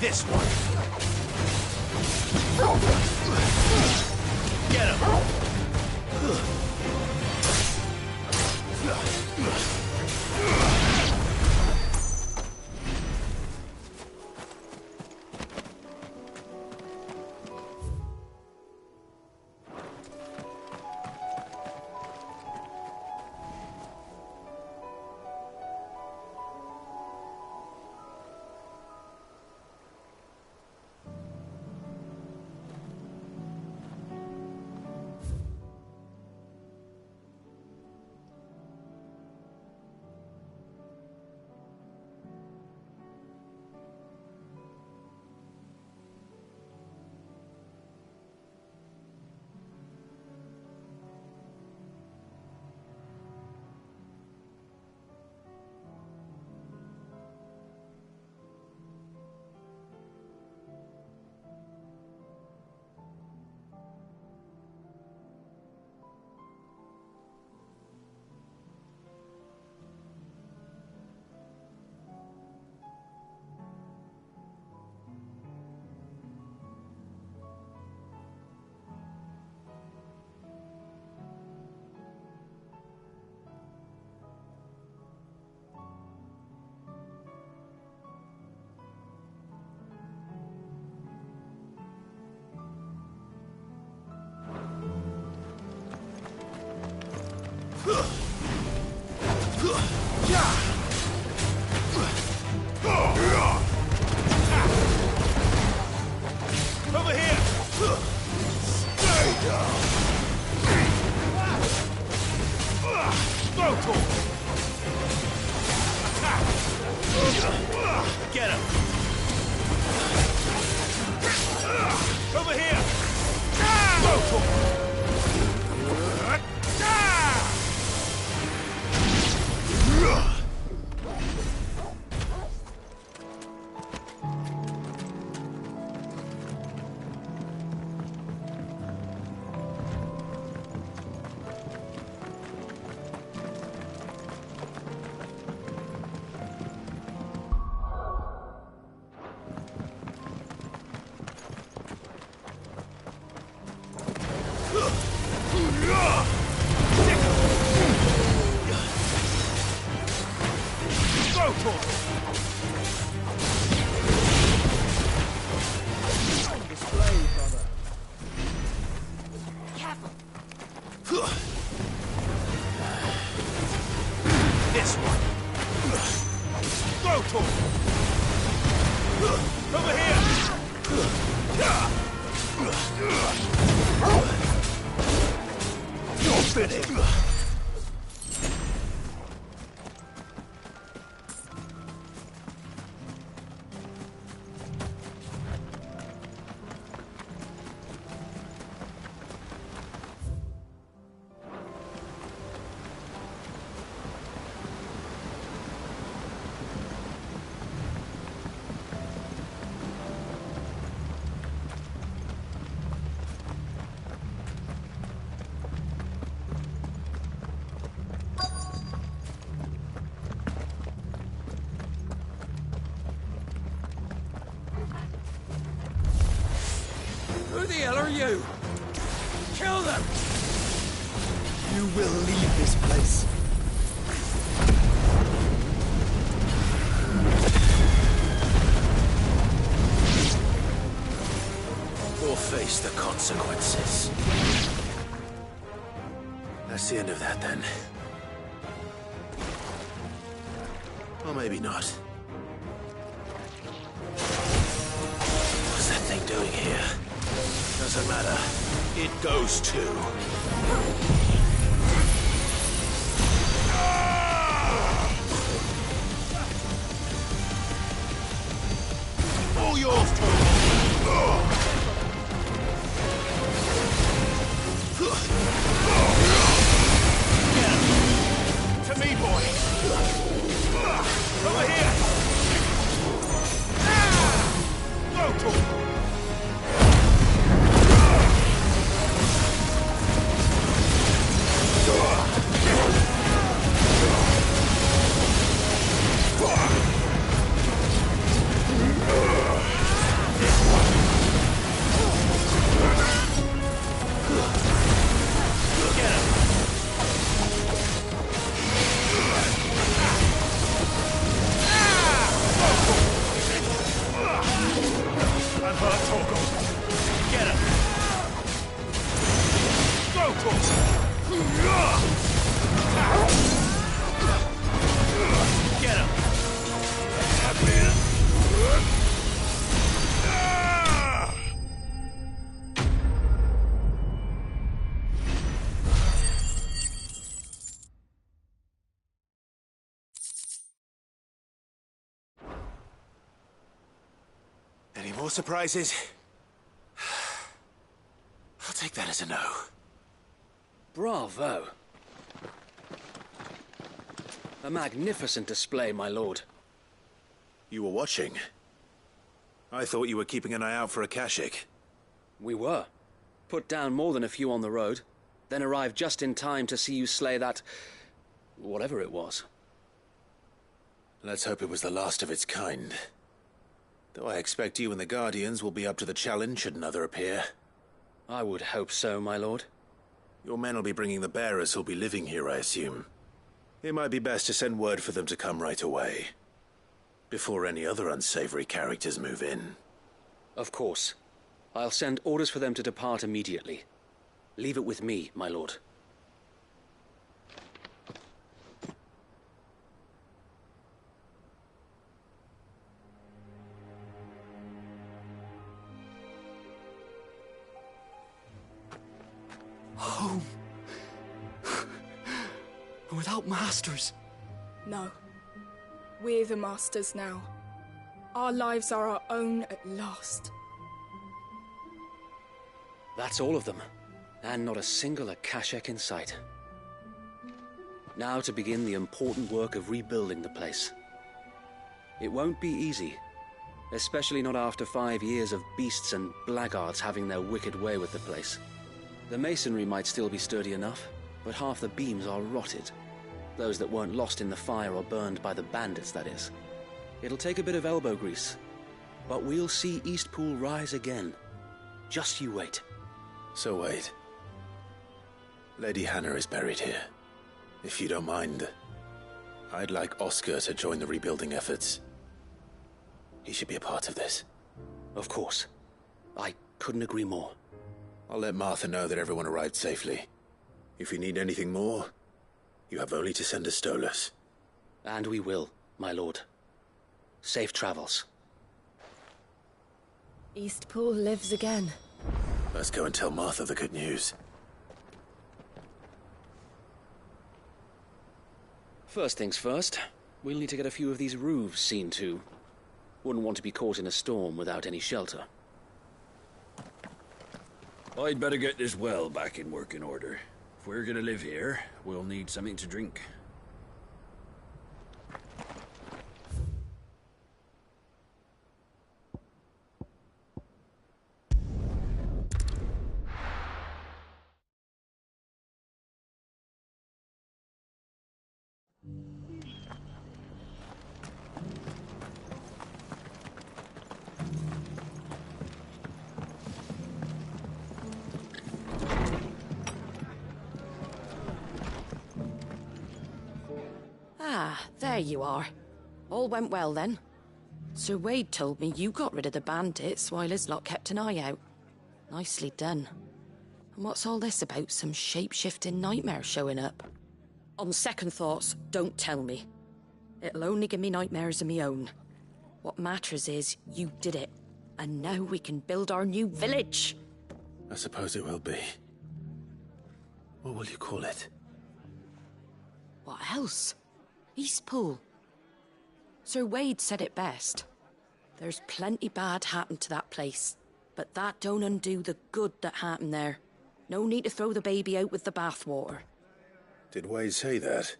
This one. Get him. Over here! Stay down! Go to him! Attack! Get him! Over here! Go to him! This one. Go to him. Over here. You're finished. Who the hell are you? Kill them! You will leave this place. Or face the consequences. That's the end of that, then. Or maybe not. What's that thing doing here? Doesn't matter. It goes too. All yours, Tony. To me, boy. Over here. Go to him. more surprises? I'll take that as a no. Bravo. A magnificent display, my lord. You were watching? I thought you were keeping an eye out for a Kashik. We were. Put down more than a few on the road, then arrived just in time to see you slay that... whatever it was. Let's hope it was the last of its kind. Though I expect you and the Guardians will be up to the challenge should another appear. I would hope so, my lord. Your men will be bringing the bearers who'll be living here, I assume. It might be best to send word for them to come right away, before any other unsavory characters move in. Of course. I'll send orders for them to depart immediately. Leave it with me, my lord. Home. Without masters. No. We're the masters now. Our lives are our own at last. That's all of them. And not a single Akashek in sight. Now to begin the important work of rebuilding the place. It won't be easy. Especially not after 5 years of beasts and blackguards having their wicked way with the place. The masonry might still be sturdy enough, but half the beams are rotted. Those that weren't lost in the fire or burned by the bandits, that is. It'll take a bit of elbow grease, but we'll see Eastpool rise again. Just you wait. So wait. Lady Hannah is buried here. If you don't mind, I'd like Oscar to join the rebuilding efforts. He should be a part of this. Of course. I couldn't agree more. I'll let Martha know that everyone arrived safely. If you need anything more, you have only to send a Stolas. And we will, my lord. Safe travels. Eastpool lives again. Let's go and tell Martha the good news. First things first, we'll need to get a few of these roofs seen to. Wouldn't want to be caught in a storm without any shelter. I'd better get this well back in working order. If we're gonna live here, we'll need something to drink. Ah, there you are. All went well then. Sir Wade told me you got rid of the bandits while his lot kept an eye out. Nicely done. And what's all this about some shape-shifting nightmare showing up? On second thoughts, don't tell me. It'll only give me nightmares of me own. What matters is you did it. And now we can build our new village. I suppose it will be. What will you call it? What else? Eastpool. Sir Wade said it best. There's plenty bad happened to that place, but that don't undo the good that happened there. No need to throw the baby out with the bathwater. Did Wade say that?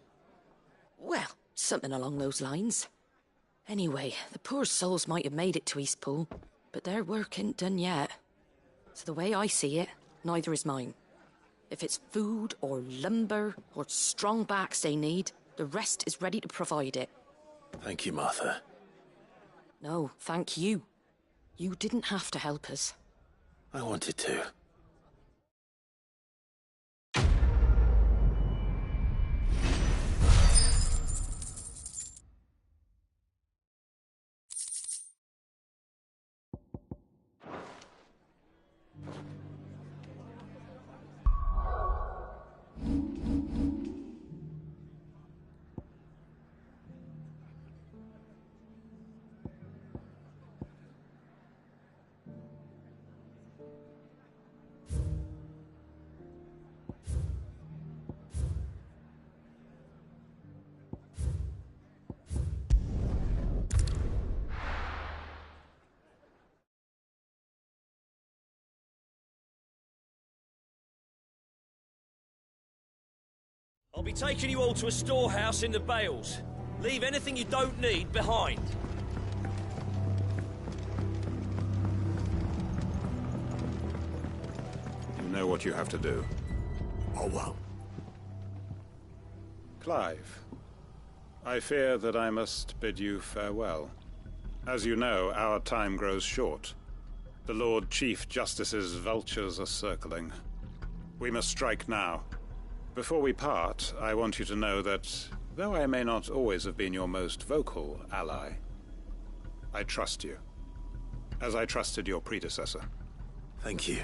Well, something along those lines. Anyway, the poor souls might have made it to Eastpool, but their work ain't done yet. So the way I see it, neither is mine. If it's food or lumber or strong backs they need, the rest is ready to provide it. Thank you, Martha. No, thank you. You didn't have to help us. I wanted to. I'll be taking you all to a storehouse in the Bales. Leave anything you don't need behind. You know what you have to do. Oh, well. Clive, I fear that I must bid you farewell. As you know, our time grows short. The Lord Chief Justice's vultures are circling. We must strike now. Before we part, I want you to know that, though I may not always have been your most vocal ally, I trust you, as I trusted your predecessor. Thank you.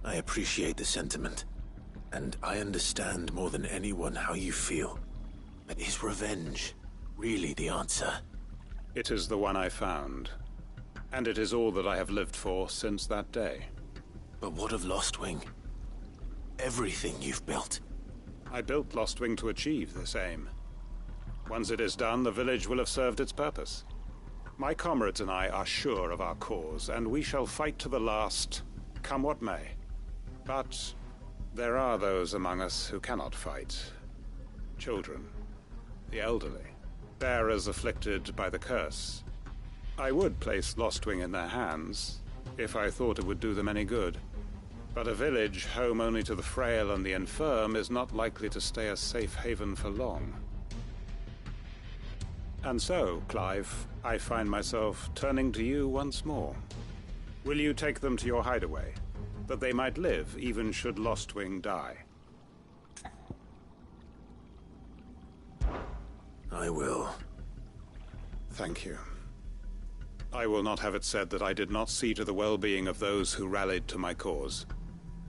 I appreciate the sentiment, and I understand more than anyone how you feel. But is revenge really the answer? It is the one I found, and it is all that I have lived for since that day. But what of Lostwing? Everything you've built. I built Lostwing to achieve this aim. Once it is done, the village will have served its purpose. My comrades and I are sure of our cause, and we shall fight to the last, come what may. But there are those among us who cannot fight. Children, the elderly, bearers afflicted by the curse. I would place Lostwing in their hands, if I thought it would do them any good. But a village home only to the frail and the infirm is not likely to stay a safe haven for long. And so, Clive, I find myself turning to you once more. Will you take them to your hideaway, that they might live even should Lostwing die? I will. Thank you. I will not have it said that I did not see to the well-being of those who rallied to my cause.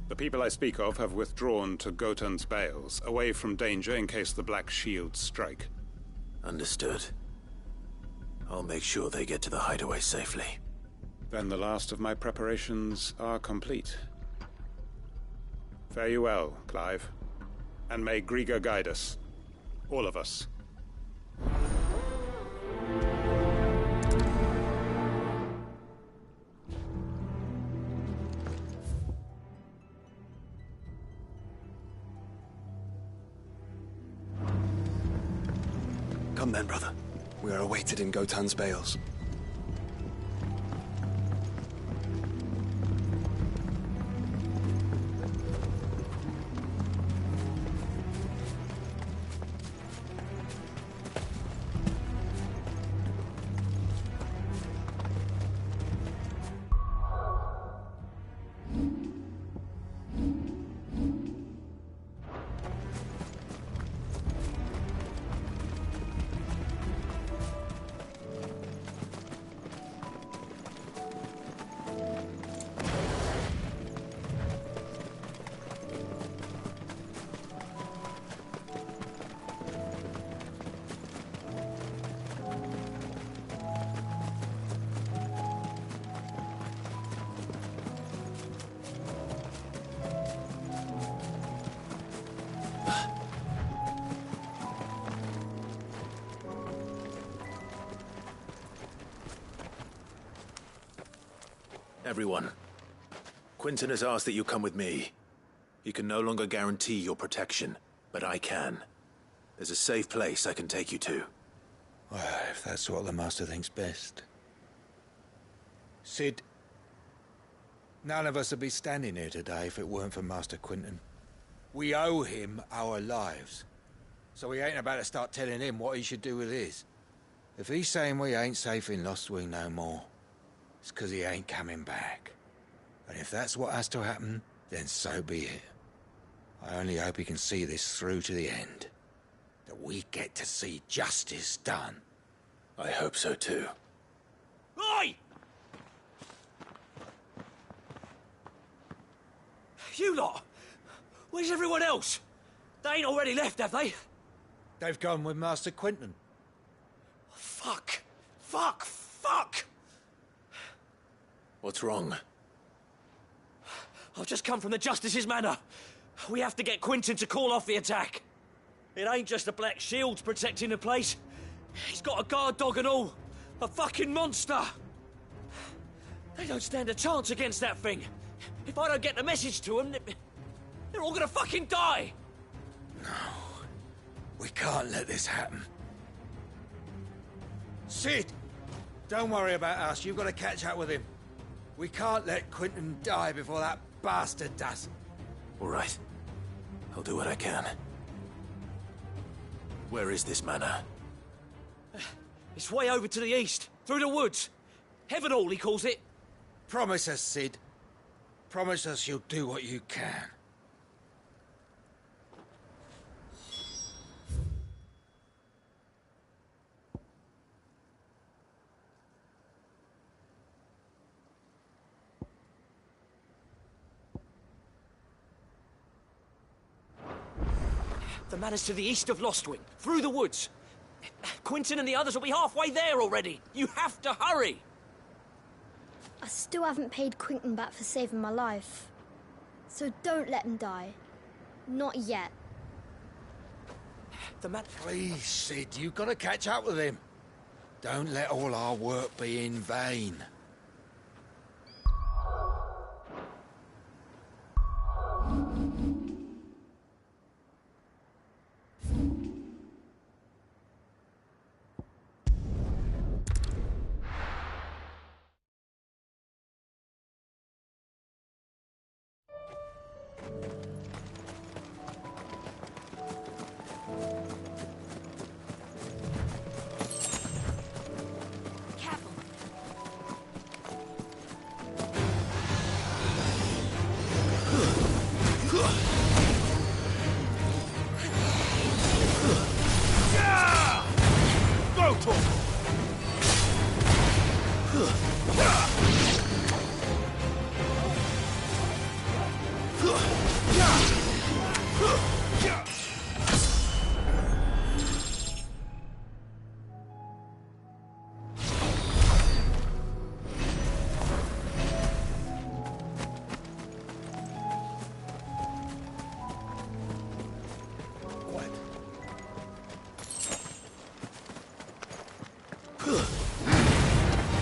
The people I speak of have withdrawn to Gotan's Bales, away from danger in case the Black Shields strike. Understood. I'll make sure they get to the hideaway safely. Then the last of my preparations are complete. Fare you well, Clive. And may Griga guide us. All of us. Come then, brother. We are awaited in Gotan's Bales. Everyone, Quinton has asked that you come with me. He can no longer guarantee your protection, but I can. There's a safe place I can take you to. Well, if that's what the Master thinks best. Sid, none of us would be standing here today if it weren't for Master Quinton. We owe him our lives. So we ain't about to start telling him what he should do with his. If he's saying we ain't safe in Lostwing no more, it's 'cause he ain't coming back. And if that's what has to happen, then so be it. I only hope he can see this through to the end. That we get to see justice done. I hope so too. Oi! You lot! Where's everyone else? They ain't already left, have they? They've gone with Master Quinton. Fuck! Fuck! Fuck! What's wrong? I've just come from the Justice's manor. We have to get Quinton to call off the attack. It ain't just the Black Shields protecting the place. He's got a guard dog and all. A fucking monster. They don't stand a chance against that thing. If I don't get the message to them, they're all gonna fucking die. We can't let this happen. Sid! Don't worry about us. You've got to catch up with him. We can't let Quentin die before that bastard does. All right. I'll do what I can. Where is this manor? It's way over to the east, through the woods. Heaven Hall, he calls it. Promise us, Sid. Promise us you'll do what you can. The manor's to the east of Lostwing, through the woods. Quentin and the others will be halfway there already. You have to hurry. I still haven't paid Quentin back for saving my life. So don't let him die. Not yet. Please, Sid, you've got to catch up with him. Don't let all our work be in vain.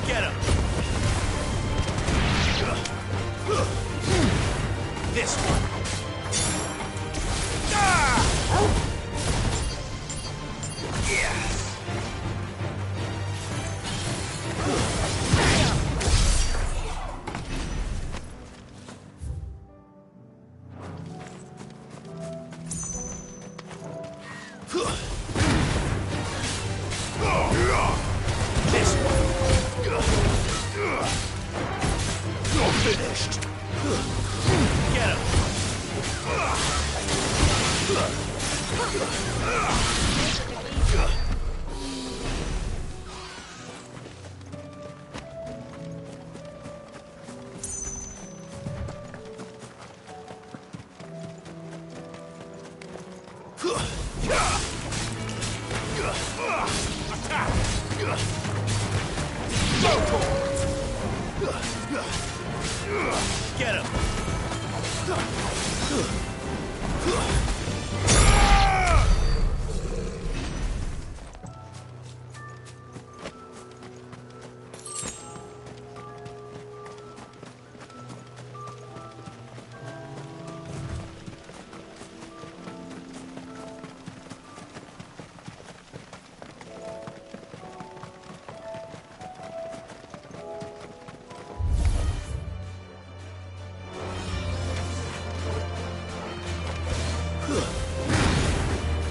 Get him! This one! Yes! This one! You're finished! Get him! Attack! Go forward! Get him!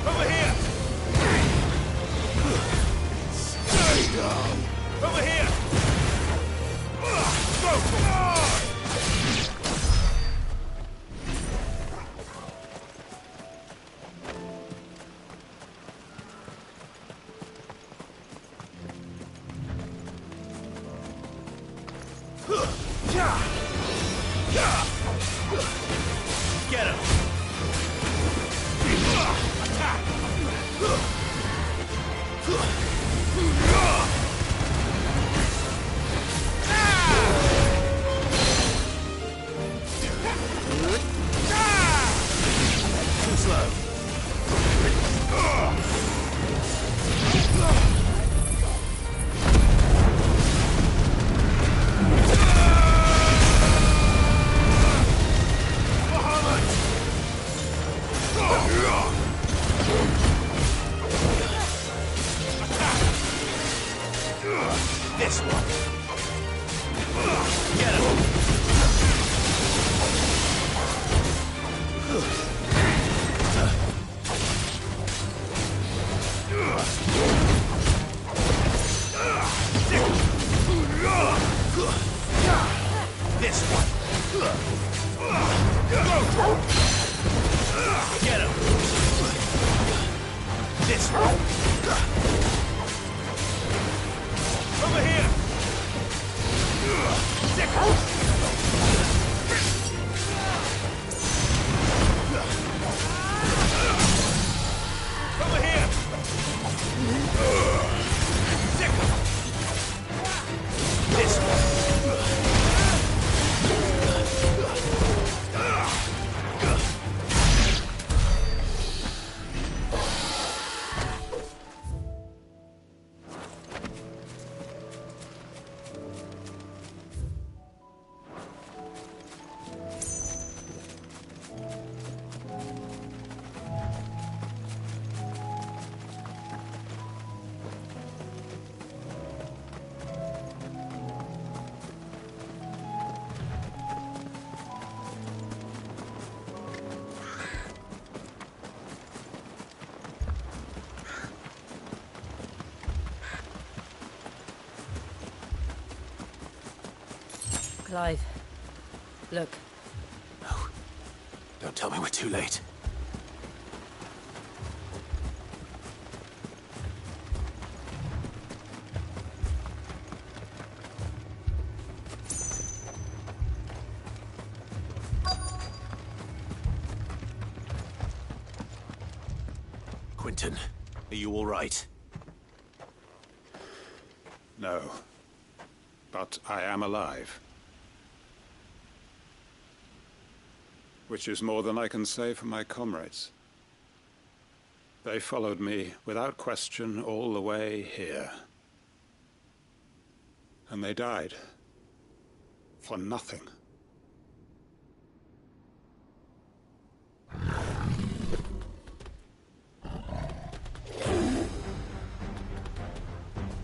Over here! Stay down! Over here! Go for it! Get him! Attack! This one. Get him! This one. Get him! This one. Over here! Over here! This one. Clive, look. No. Don't tell me we're too late. Quentin, are you all right? No. But I am alive. Which is more than I can say for my comrades. They followed me without question all the way here. And they died. For nothing.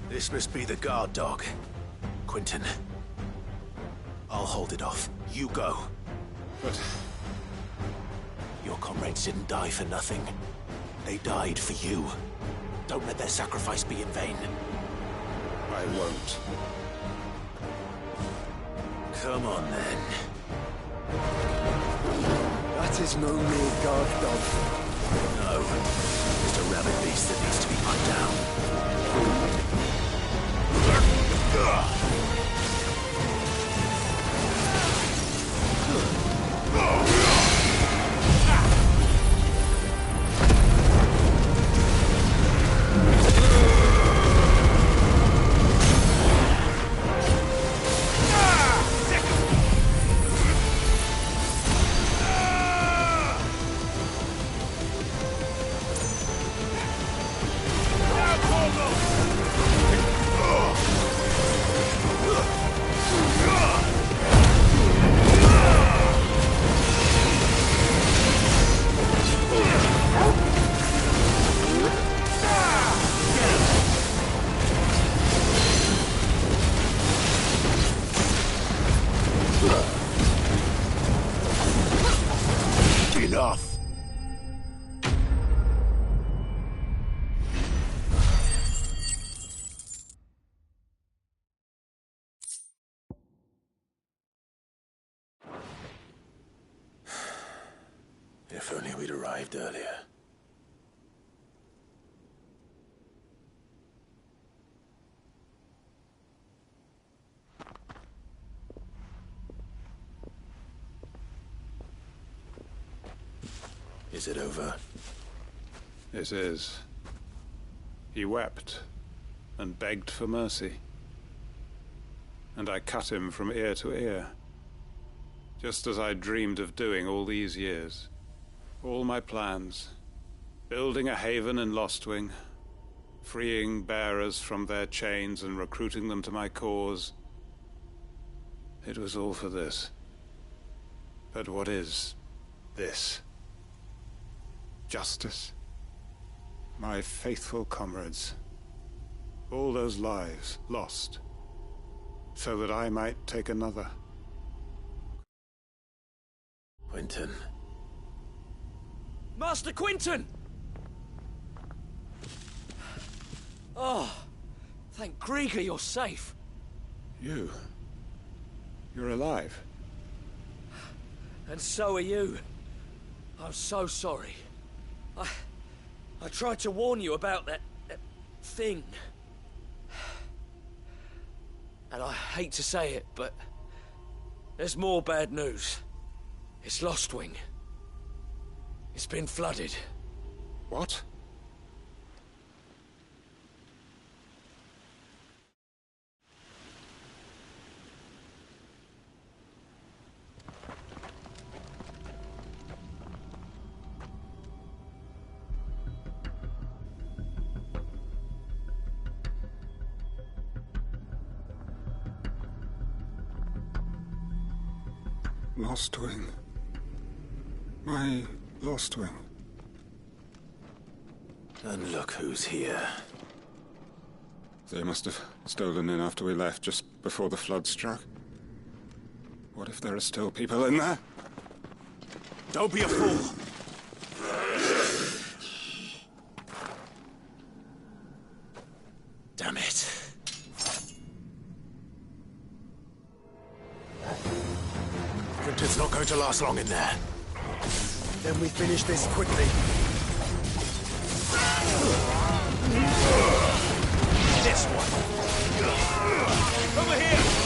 This must be the guard dog. Quentin. I'll hold it off. You go. But your comrades didn't die for nothing. They died for you. Don't let their sacrifice be in vain. I won't. Come on, then. That is no mere guard dog. No. Just a rabid beast that needs to be put down. Enough! If only we'd arrived earlier. Is it over? It is. He wept and begged for mercy. And I cut him from ear to ear. Just as I dreamed of doing all these years. All my plans. Building a haven in Lostwing. Freeing bearers from their chains and recruiting them to my cause. It was all for this. But what is this? Justice? My faithful comrades. All those lives lost so that I might take another. Quentin. Master Quentin! Oh, thank Grieger you're safe. You're alive. And so are you. I'm so sorry. I tried to warn you about that thing. And I hate to say it, but there's more bad news. It's Lostwing. It's been flooded. What? Lostwing. My Lostwing. And look who's here. They must have stolen in after we left, just before the flood struck. What if there are still people in there? Don't be a fool! Damn it. Quentin's not going to last long in there. Then we finish this quickly. This one. Over here!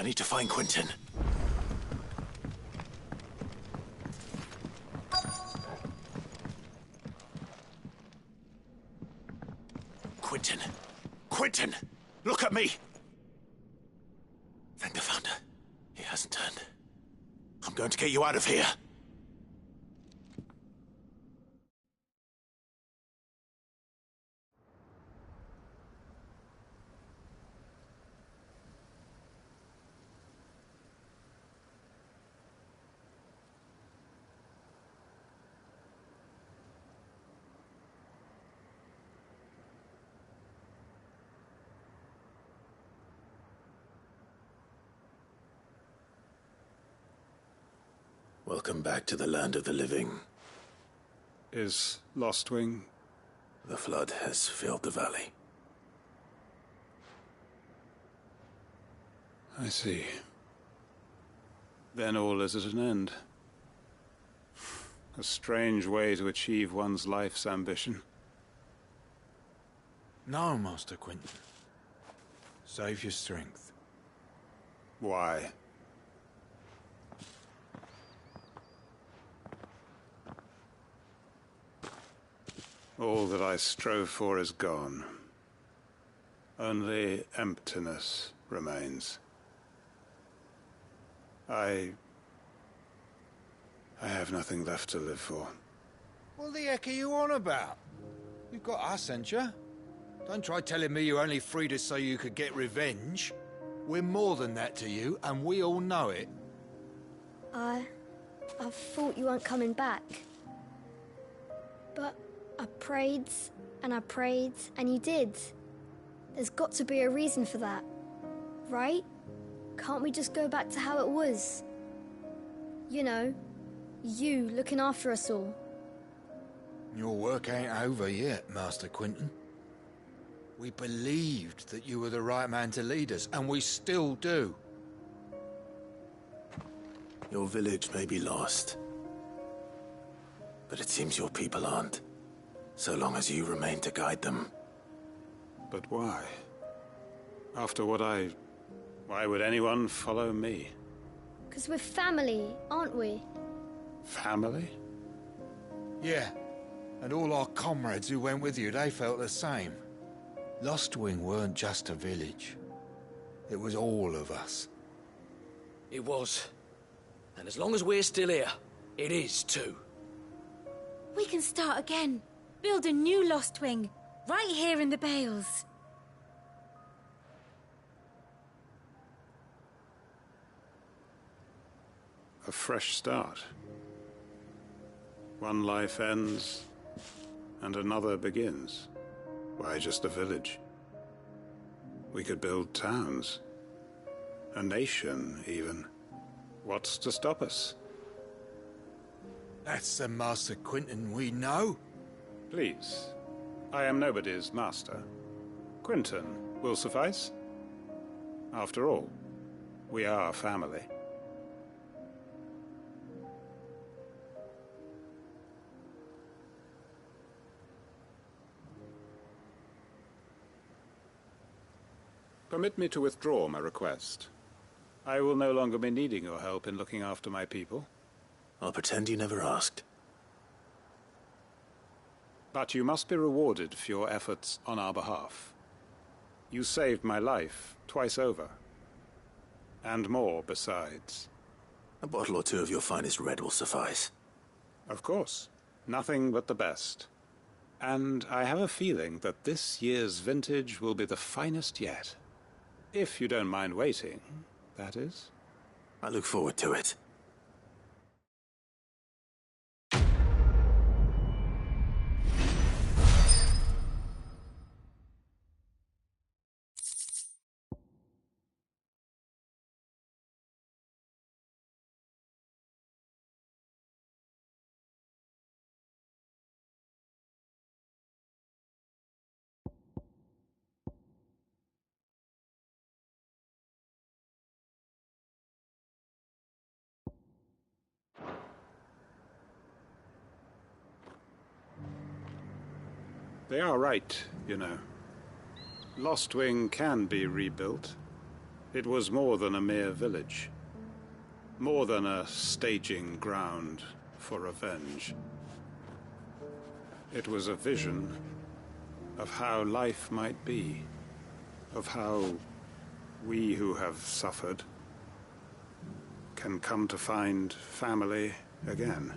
I need to find Quentin. Quentin! Quentin! Look at me! Thank the Founder. He hasn't turned. I'm going to get you out of here. Welcome back to the land of the living. Is Lostwing? The flood has filled the valley. I see. Then all is at an end. A strange way to achieve one's life's ambition. No, Master Quentin. Save your strength. Why? All that I strove for is gone. Only emptiness remains. I have nothing left to live for. What the heck are you on about? You've got us, ain't you? Don't try telling me you only freed us so you could get revenge. We're more than that to you, and we all know it. I thought you weren't coming back. But I prayed, and you did. There's got to be a reason for that, right? Can't we just go back to how it was? You know, you looking after us all. Your work ain't over yet, Master Quinton. We believed that you were the right man to lead us, and we still do. Your village may be lost, but it seems your people aren't, so long as you remain to guide them. But why? After what why would anyone follow me? 'Cause we're family, aren't we? Family? Yeah, and all our comrades who went with you, they felt the same. Lostwing weren't just a village. It was all of us. It was. And as long as we're still here, it is too. We can start again. Build a new Lostwing, right here in the Bales. A fresh start. One life ends, and another begins. Why just a village? We could build towns. A nation, even. What's to stop us? That's the Master Quinton we know. Please. I am nobody's master. Quinton will suffice. After all, we are family. Permit me to withdraw my request. I will no longer be needing your help in looking after my people. I'll pretend you never asked. But you must be rewarded for your efforts on our behalf. You saved my life twice over. And more besides. A bottle or two of your finest red will suffice. Of course. Nothing but the best. And I have a feeling that this year's vintage will be the finest yet. If you don't mind waiting, that is. I look forward to it. They are right, you know. Lostwing can be rebuilt. It was more than a mere village. More than a staging ground for revenge. It was a vision of how life might be. Of how we who have suffered can come to find family again.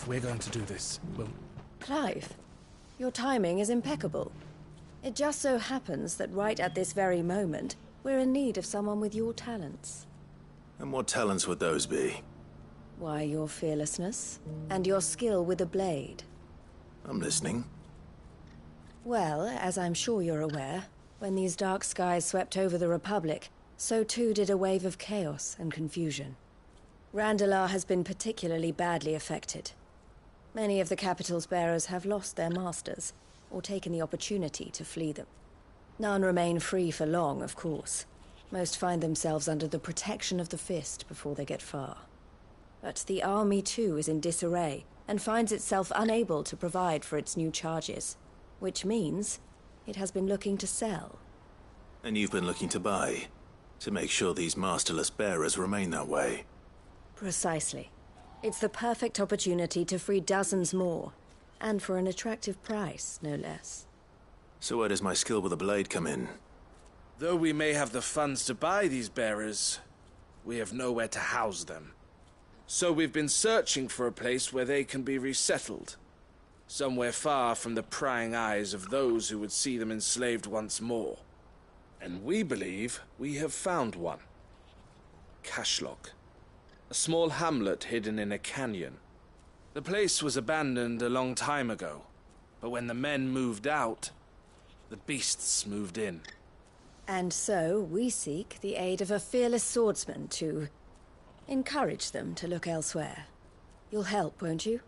If we're going to do this, we'll... Clive, your timing is impeccable. It just so happens that right at this very moment, we're in need of someone with your talents. And what talents would those be? Why, your fearlessness, and your skill with a blade. I'm listening. Well, as I'm sure you're aware, when these dark skies swept over the Republic, so too did a wave of chaos and confusion. Randalar has been particularly badly affected. Many of the capital's bearers have lost their masters, or taken the opportunity to flee them. None remain free for long, of course. Most find themselves under the protection of the Fist before they get far. But the army too is in disarray, and finds itself unable to provide for its new charges. Which means it has been looking to sell. And you've been looking to buy, to make sure these masterless bearers remain that way. Precisely. It's the perfect opportunity to free dozens more, and for an attractive price, no less. So where does my skill with a blade come in? Though we may have the funds to buy these bearers, we have nowhere to house them. So we've been searching for a place where they can be resettled. Somewhere far from the prying eyes of those who would see them enslaved once more. And we believe we have found one. Cashlock. A small hamlet hidden in a canyon. The place was abandoned a long time ago, but when the men moved out, the beasts moved in. And so we seek the aid of a fearless swordsman to encourage them to look elsewhere. You'll help, won't you?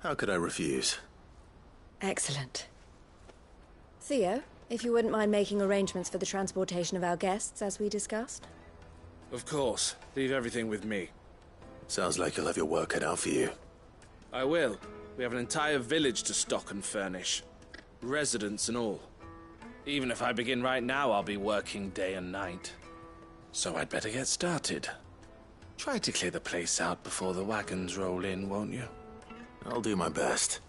How could I refuse? Excellent. Theo, if you wouldn't mind making arrangements for the transportation of our guests, as we discussed. Of course. Leave everything with me. Sounds like you'll have your work cut out for you. I will. We have an entire village to stock and furnish. Residents and all. Even if I begin right now, I'll be working day and night. So I'd better get started. Try to clear the place out before the wagons roll in, won't you? I'll do my best.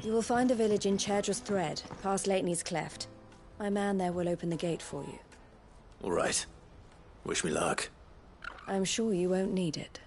You will find the village in Chairdra's Thread, past Lateney's Cleft. My man there will open the gate for you. All right. Wish me luck. I'm sure you won't need it.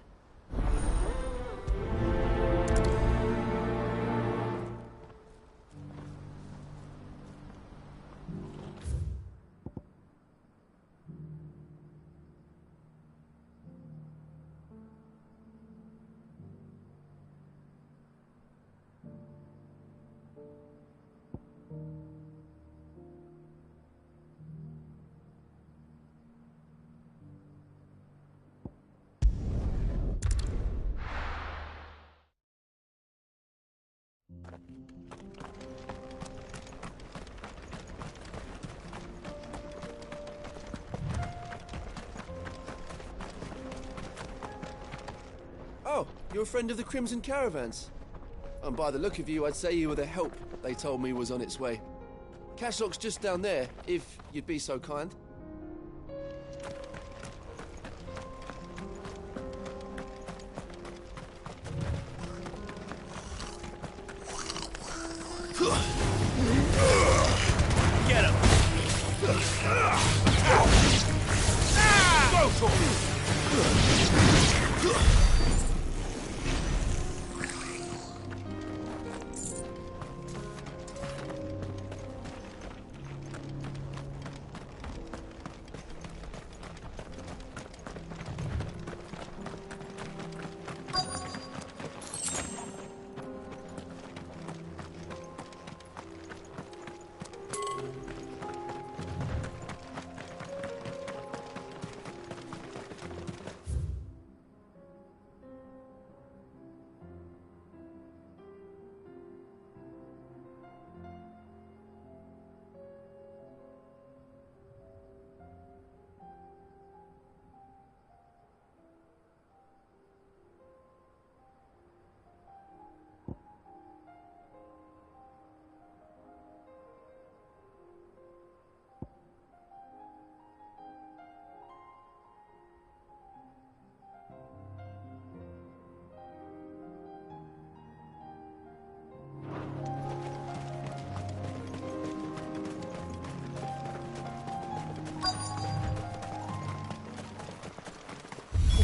Oh, you're a friend of the Crimson Caravans. And by the look of you, I'd say you were the help they told me was on its way. Cashlock's just down there, if you'd be so kind. Get him!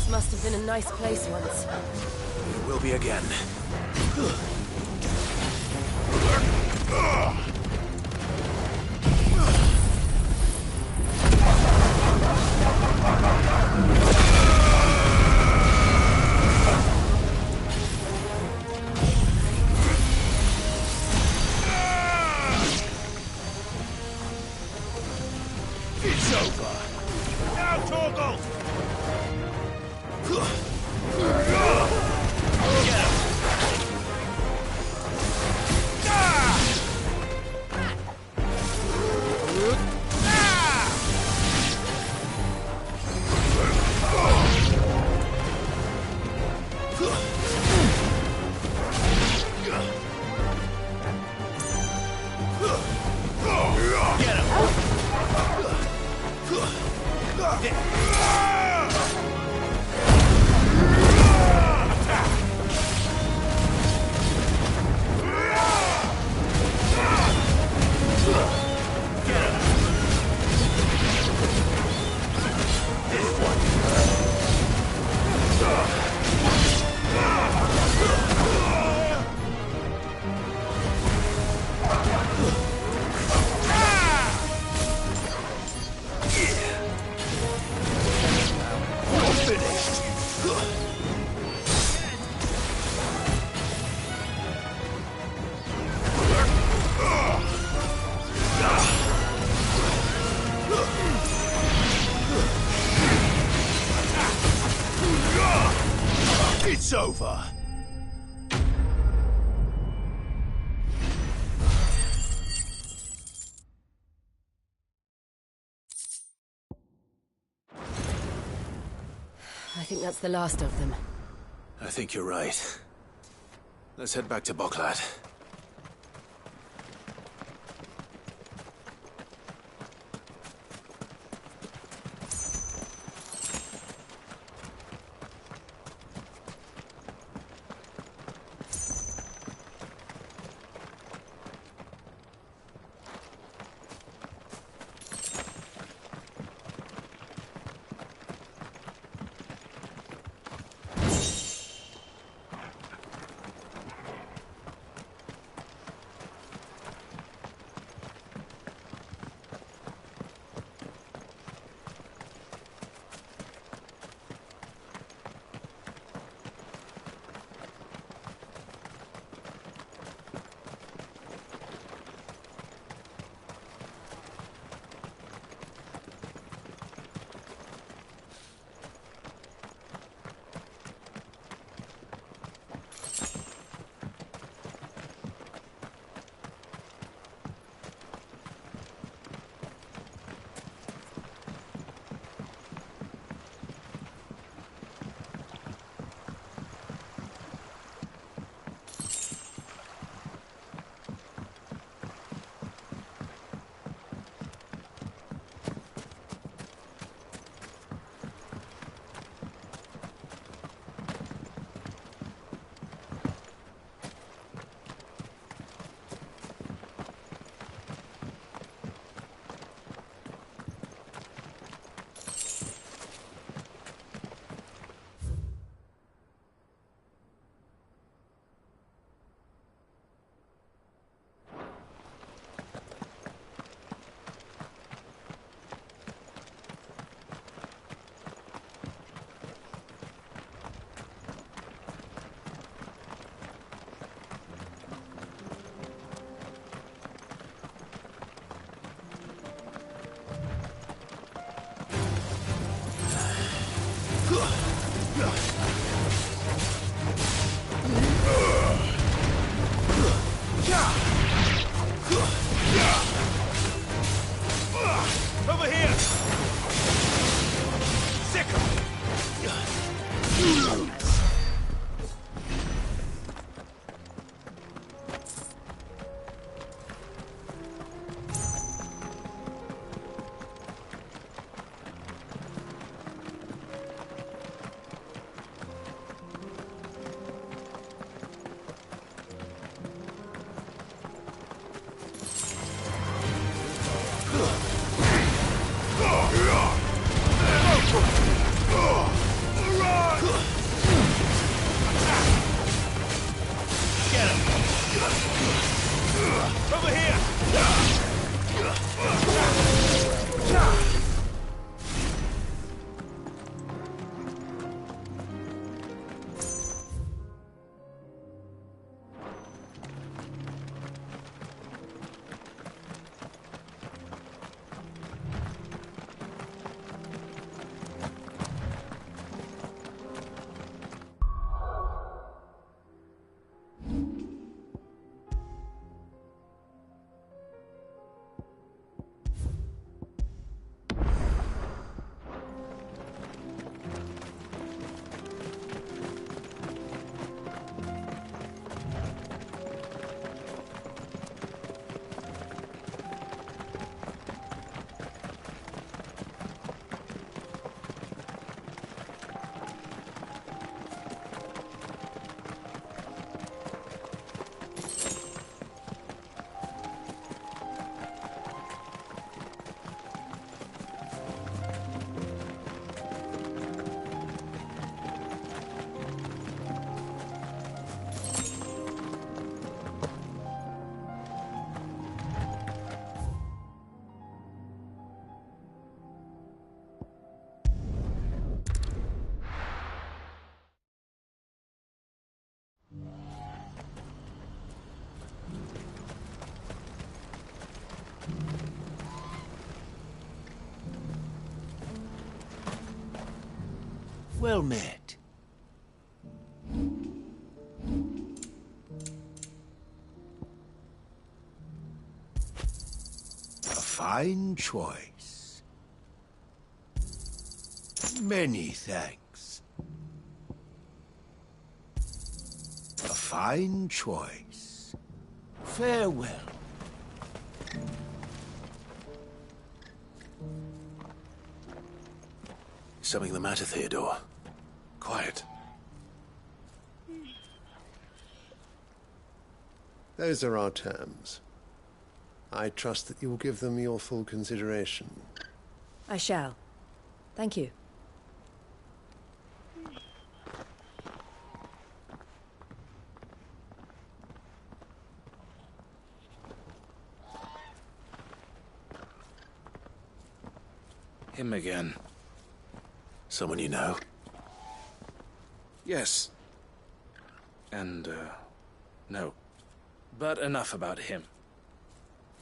This must have been a nice place once. It will be again. It's over. Now, Torgal! It's over. I think that's the last of them. I think you're right. Let's head back to Boklat. Over here! Sick of Well met. A fine choice. Many thanks. A fine choice. Farewell. Something the matter, Theodore? Quiet. Those are our terms. I trust that you will give them your full consideration. I shall. Thank you. Him again. Someone you know? Yes. And, no. But enough about him.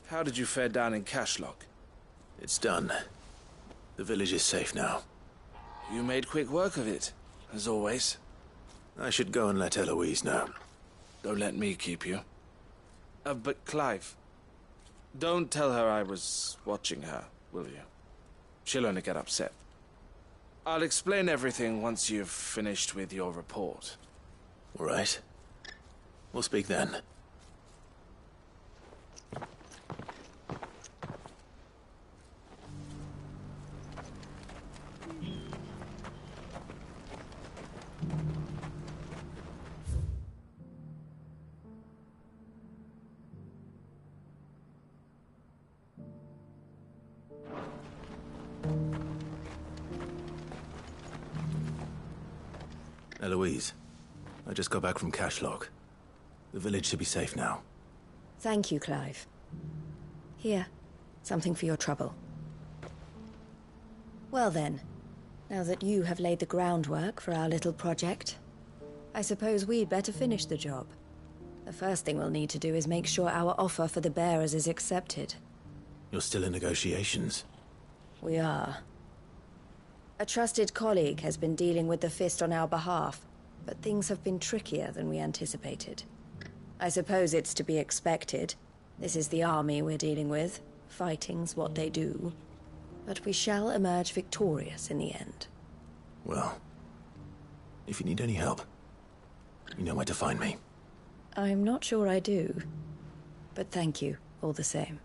How did you fare down in Cashlock? It's done. The village is safe now. You made quick work of it, as always. I should go and let Eloise know. Don't let me keep you. But Clive, don't tell her I was watching her, will you? She'll only get upset. I'll explain everything once you've finished with your report. All right. We'll speak then. Eloise, I just got back from Cashlock. The village should be safe now. Thank you, Clive. Here, something for your trouble. Well then, now that you have laid the groundwork for our little project, I suppose we'd better finish the job. The first thing we'll need to do is make sure our offer for the bearers is accepted. You're still in negotiations? We are. A trusted colleague has been dealing with the Fist on our behalf, but things have been trickier than we anticipated. I suppose it's to be expected. This is the army we're dealing with. Fighting's what they do. But we shall emerge victorious in the end. Well, if you need any help, you know where to find me. I'm not sure I do, but thank you all the same.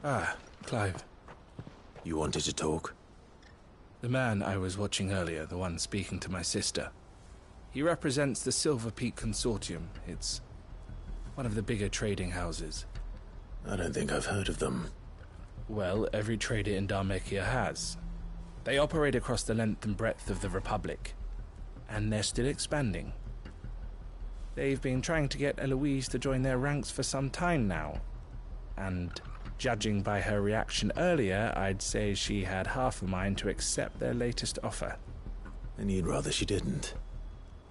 Ah, Clive. You wanted to talk? The man I was watching earlier, the one speaking to my sister. He represents the Silver Peak Consortium. It's one of the bigger trading houses. I don't think I've heard of them. Well, every trader in Dharmekia has. They operate across the length and breadth of the Republic. And they're still expanding. They've been trying to get Eloise to join their ranks for some time now. And judging by her reaction earlier, I'd say she had half a mind to accept their latest offer. And you'd rather she didn't?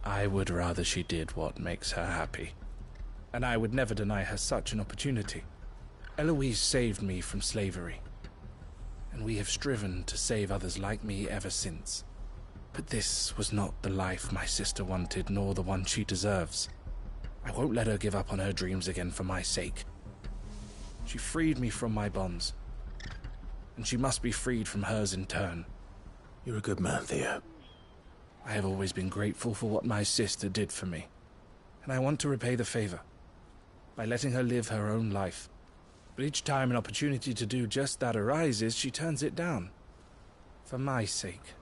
I would rather she did what makes her happy. And I would never deny her such an opportunity. Eloise saved me from slavery. And we have striven to save others like me ever since. But this was not the life my sister wanted, nor the one she deserves. I won't let her give up on her dreams again for my sake. She freed me from my bonds, and she must be freed from hers in turn. You're a good man, Theo. I have always been grateful for what my sister did for me, and I want to repay the favor by letting her live her own life. But each time an opportunity to do just that arises, she turns it down. For my sake.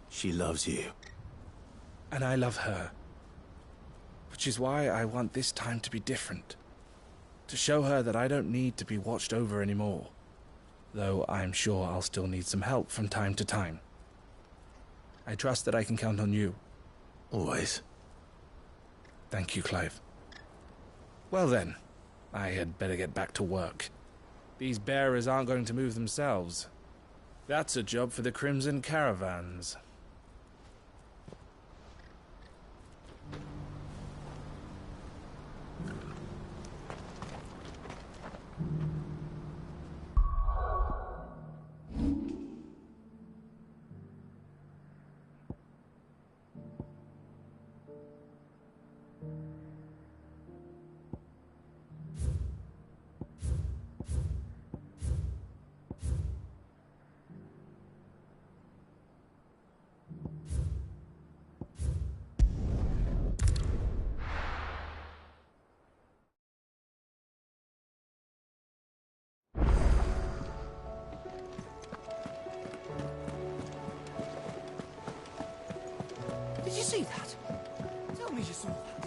She loves you. And I love her. Which is why I want this time to be different. To show her that I don't need to be watched over anymore. Though I'm sure I'll still need some help from time to time. I trust that I can count on you. Always. Thank you, Clive. Well then, I had better get back to work. These bearers aren't going to move themselves. That's a job for the Crimson Caravans. Did you see that? Tell me you saw that.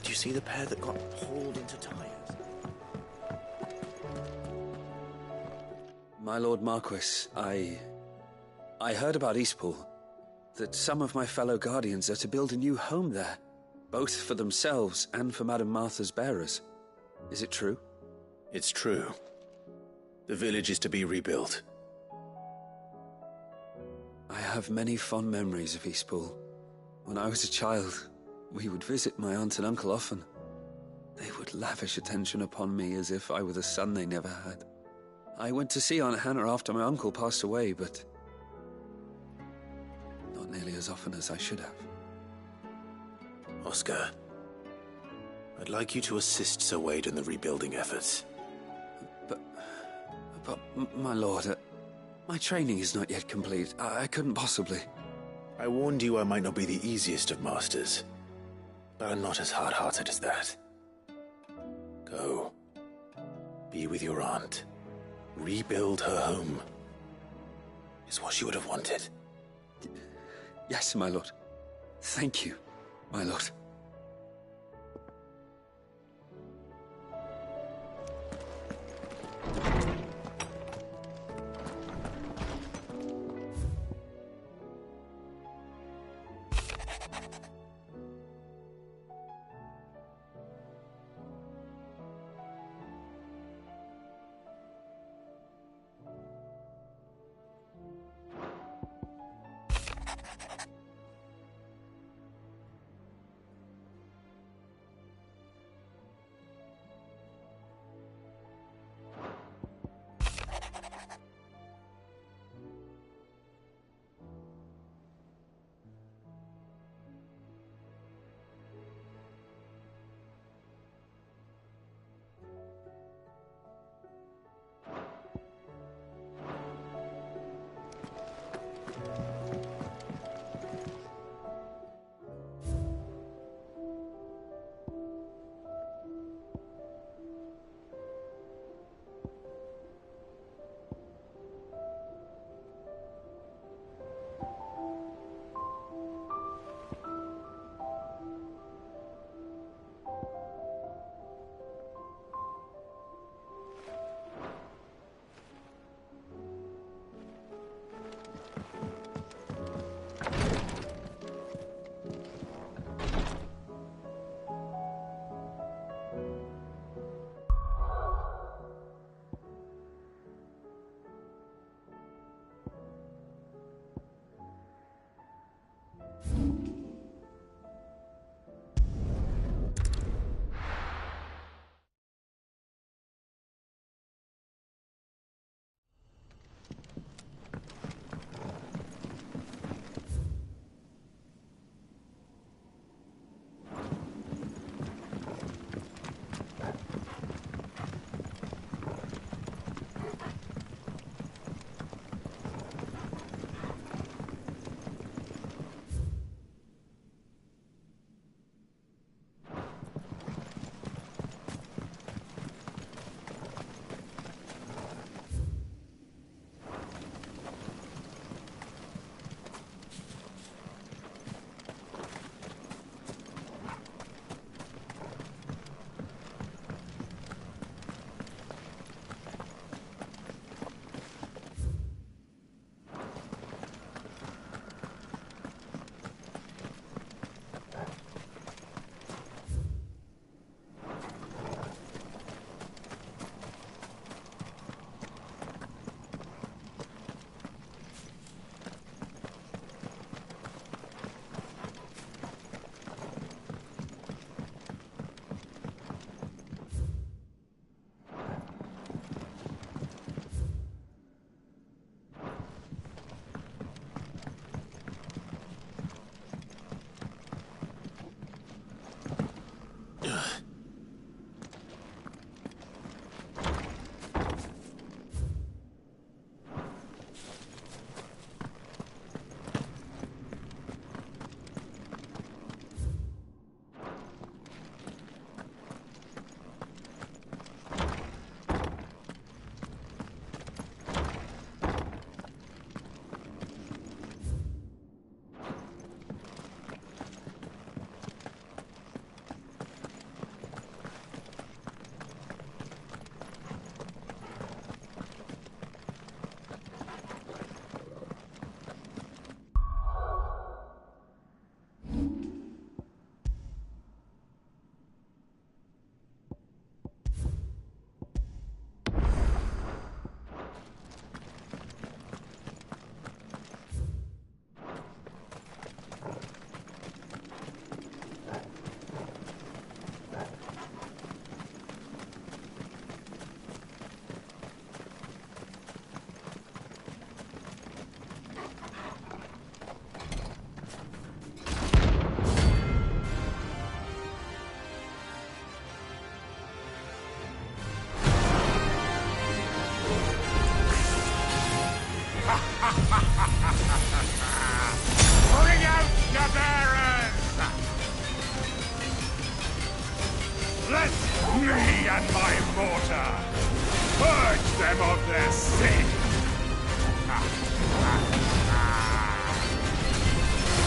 Did you see the pair that got hauled into tires? My Lord Marquis, I heard about Eastpool. That some of my fellow Guardians are to build a new home there, both for themselves and for Madame Martha's bearers. Is it true? It's true. The village is to be rebuilt. I have many fond memories of Eastpool. When I was a child, we would visit my aunt and uncle often. They would lavish attention upon me as if I were the son they never had. I went to see Aunt Hannah after my uncle passed away, but not nearly as often as I should have. Oscar, I'd like you to assist Sir Wade in the rebuilding efforts. But my lord, my training is not yet complete. I couldn't possibly. I warned you I might not be the easiest of masters, but I'm not as hard-hearted as that. Go. Be with your aunt. Rebuild her home. Is what she would have wanted. Yes, my lord. Thank you, my lord. Bring out your bearers! Let me and my mortar purge them of their sin!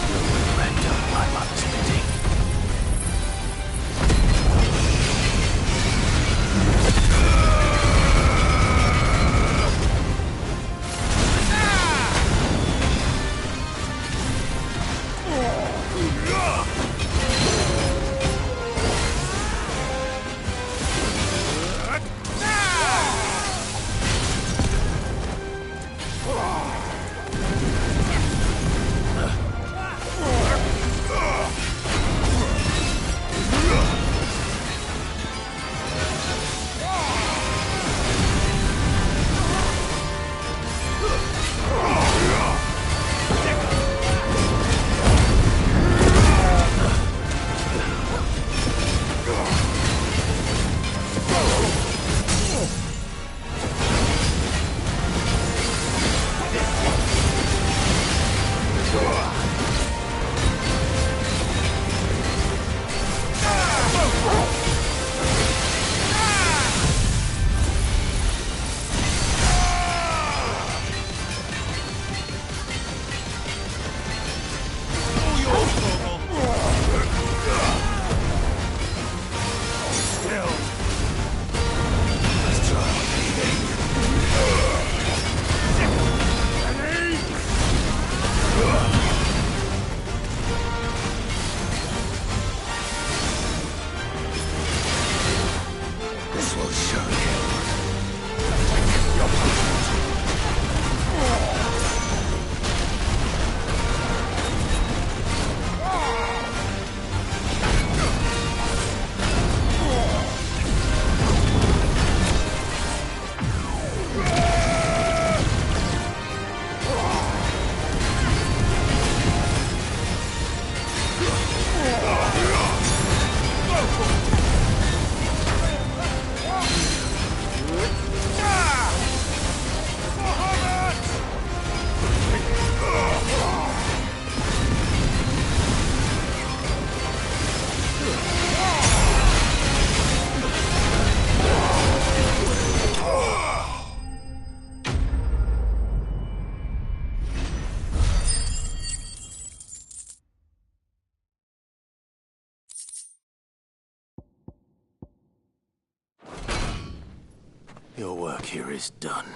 You'll render my mother's bidding. Your work here is done.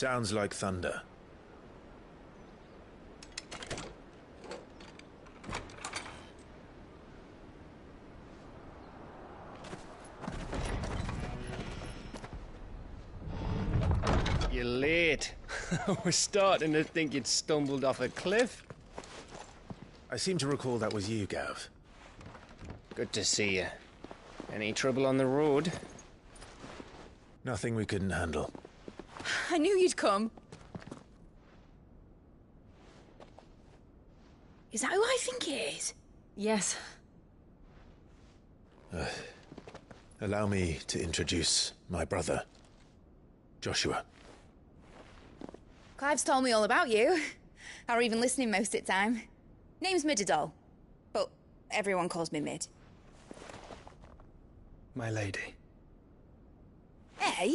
Sounds like thunder. You're late. We're starting to think you'd stumbled off a cliff. I seem to recall that was you, Gav. Good to see you. Any trouble on the road? Nothing we couldn't handle. I knew you'd come. Is that who I think it is? Yes. Allow me to introduce my brother, Joshua. Clive's told me all about you. Or even listening most of the time. Name's Midadol, but everyone calls me Mid. My lady. Hey?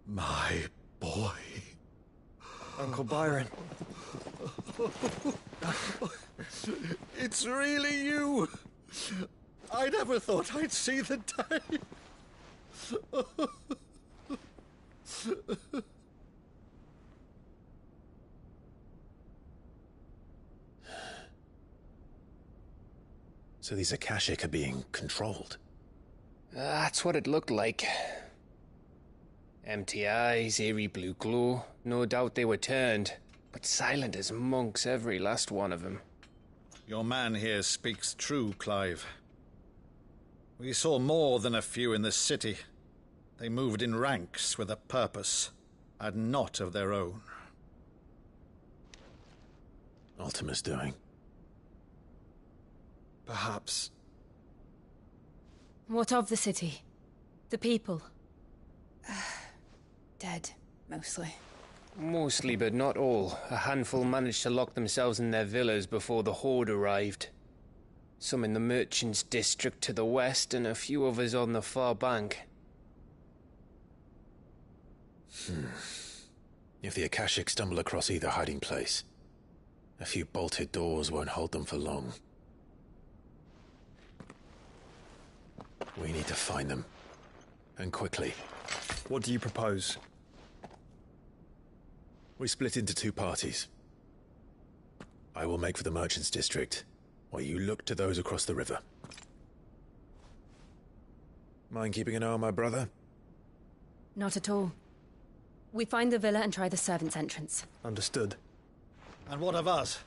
My boy. Uncle Byron. It's really you. I never thought I'd see the day. So these Akashic are being controlled? That's what it looked like. Empty eyes, eerie blue glow. No doubt they were turned, but silent as monks, every last one of them. Your man here speaks true, Clive. We saw more than a few in this city. They moved in ranks with a purpose, and not of their own. Ultima's doing. Perhaps. What of the city? The people? Dead, mostly. Mostly, but not all. A handful managed to lock themselves in their villas before the Horde arrived. Some in the Merchants' District to the west, and a few others on the far bank. If the Akashic stumble across either hiding place, a few bolted doors won't hold them for long. We need to find them. And quickly. What do you propose? We split into two parties. I will make for the Merchants' District, while you look to those across the river. Mind keeping an eye on my brother? Not at all. We find the villa and try the servants' entrance. Understood. And what of us?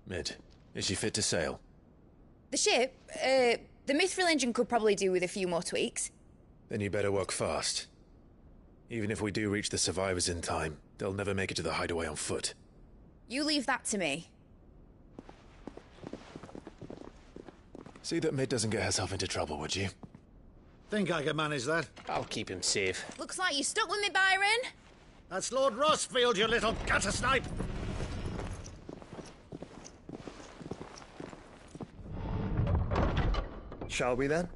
Mid, is she fit to sail? The ship? The Mithril engine could probably do with a few more tweaks. Then you better work fast. Even if we do reach the survivors in time, they'll never make it to the hideaway on foot. You leave that to me. See that Mid doesn't get herself into trouble, would you? Think I can manage that? I'll keep him safe. Looks like you stuck with me, Byron. That's Lord Rossfield, you little gutter snipe! Shall we then?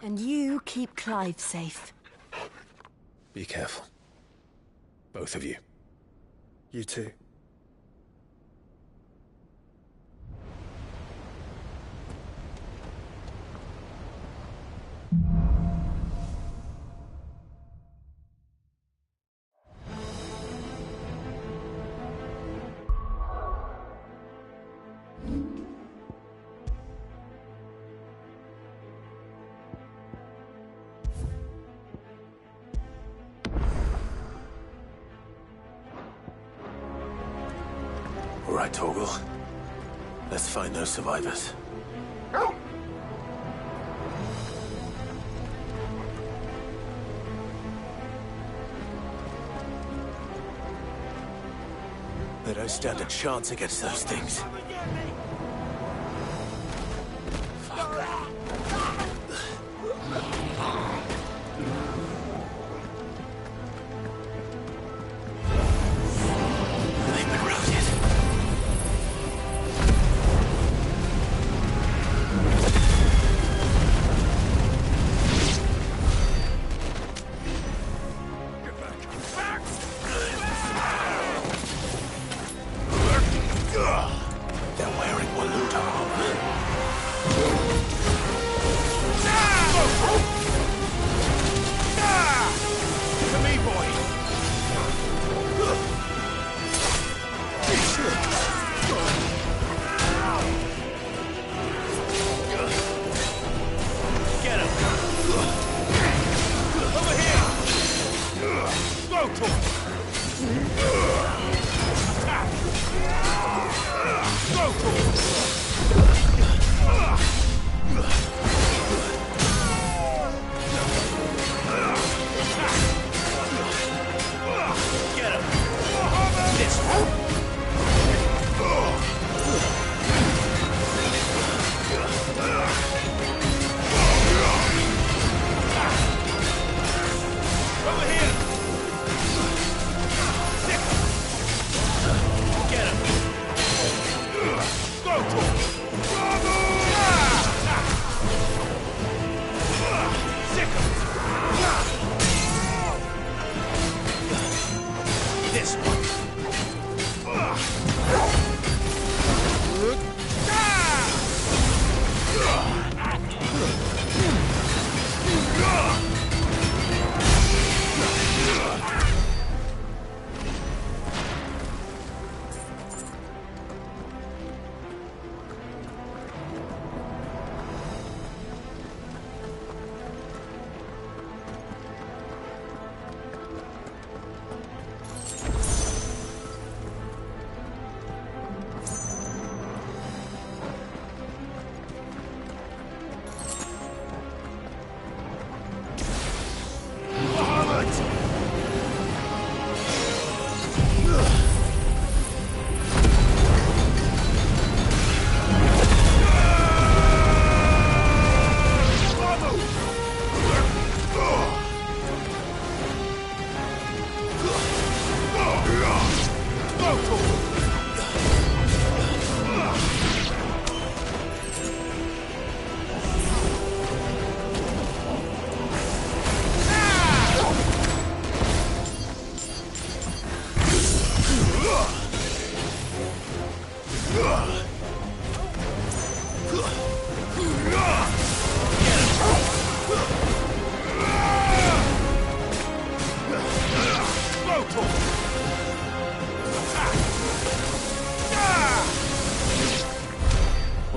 And you keep Clive safe. Be careful. Both of you. You too. All right, Torgal. Let's find those survivors. They don't stand a chance against those things.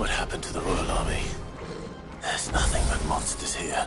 What happened to the Royal Army? There's nothing but monsters here.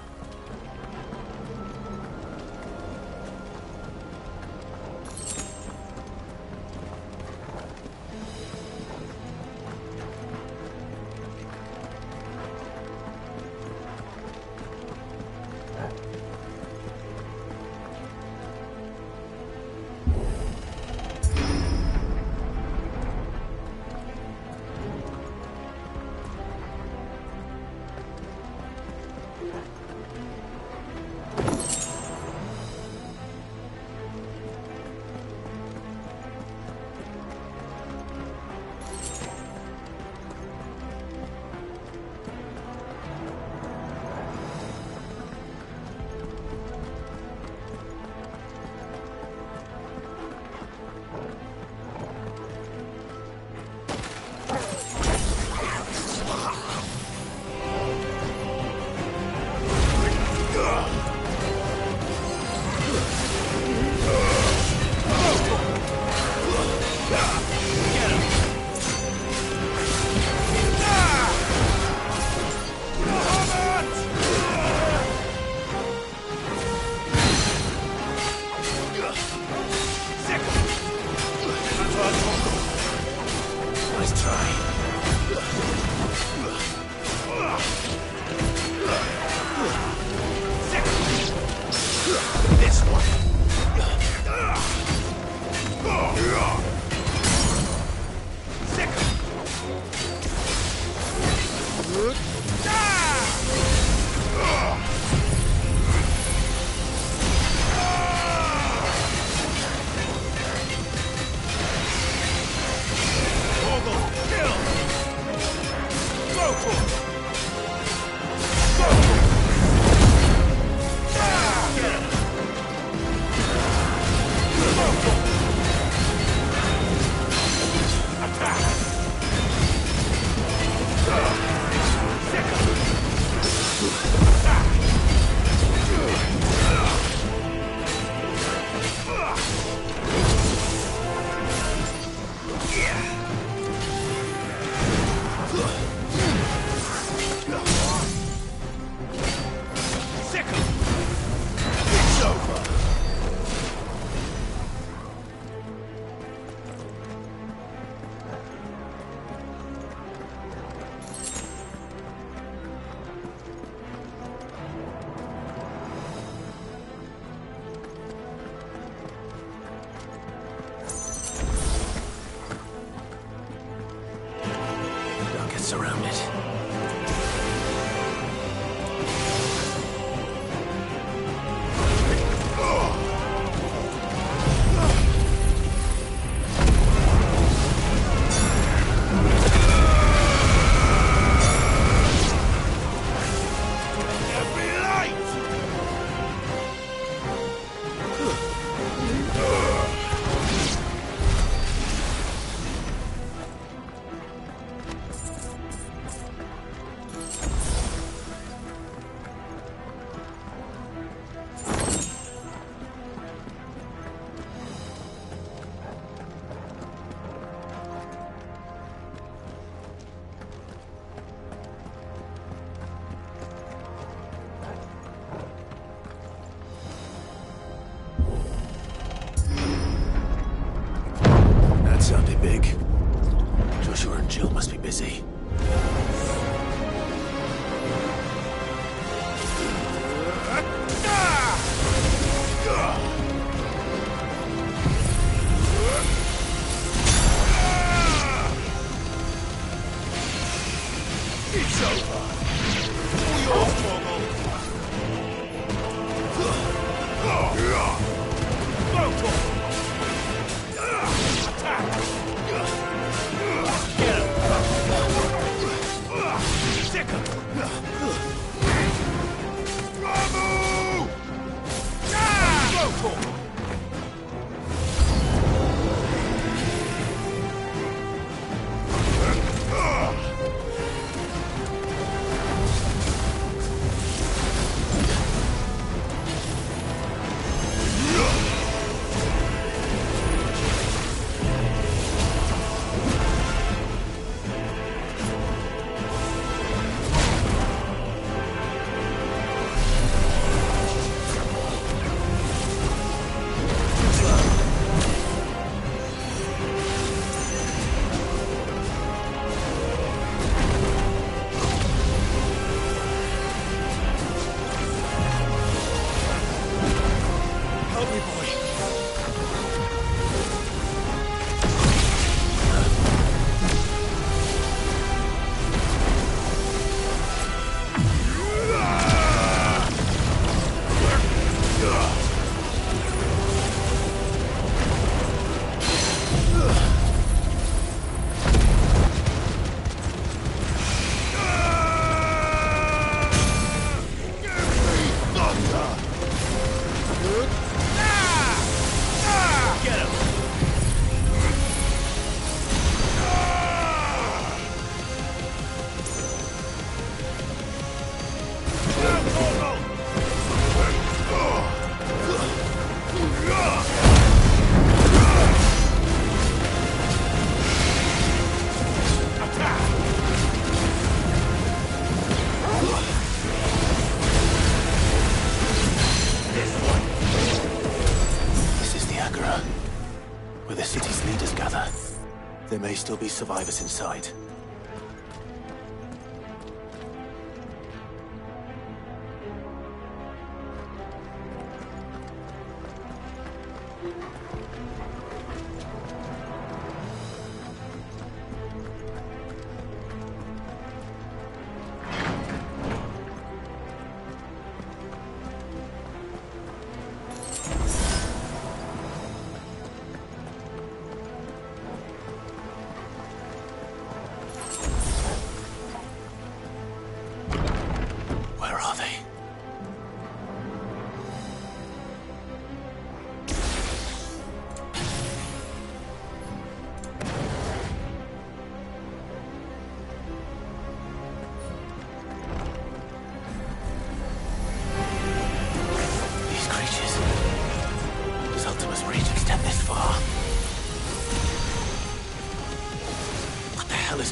sounded big. Joshua and Jill must be busy. It's over. All yours, Torgal. Go, Torgal. Attack. Get him. Sick him. Ramu! Go, Torgal. Where the city's leaders gather. There may still be survivors inside.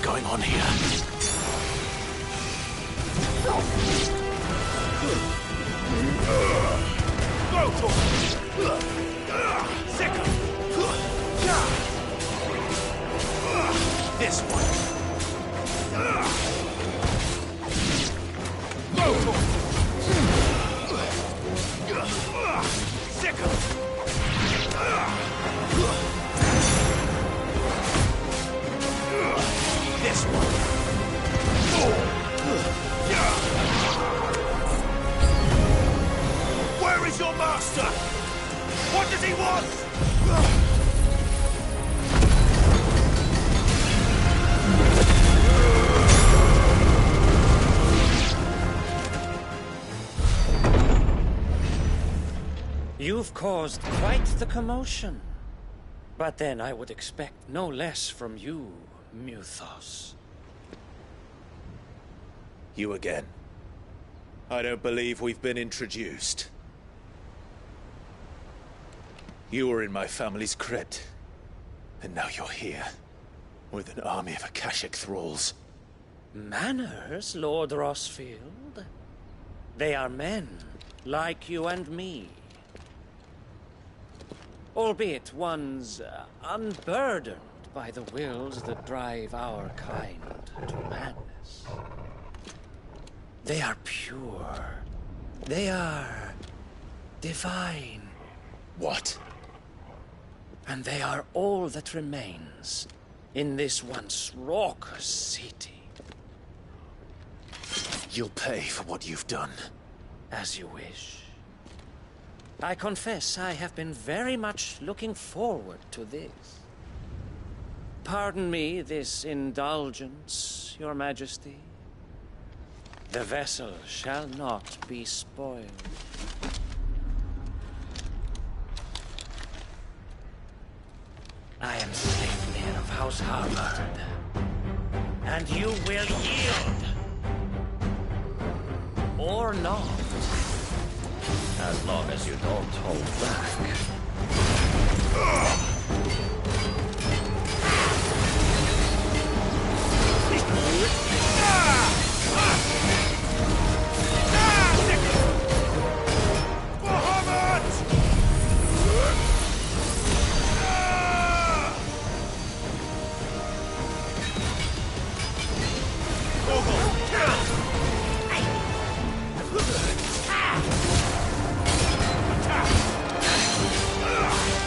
Going on here? This one. This one. Where is your master? What does he want? You've caused quite the commotion. But then I would expect no less from you, Muthos. You again. I don't believe we've been introduced. You were in my family's crypt. And now you're here. With an army of Akashic thralls. Manners, Lord Rossfield? They are men, like you and me. Albeit one's unburdened by the wills that drive our kind to madness. They are pure. They are divine. What? And they are all that remains in this once raucous city. You'll pay for what you've done. As you wish. I confess I have been very much looking forward to this. Pardon me this indulgence, Your Majesty. The vessel shall not be spoiled. I am Sleipnir of House Harvard, and you will yield. Or not. As long as you don't hold back.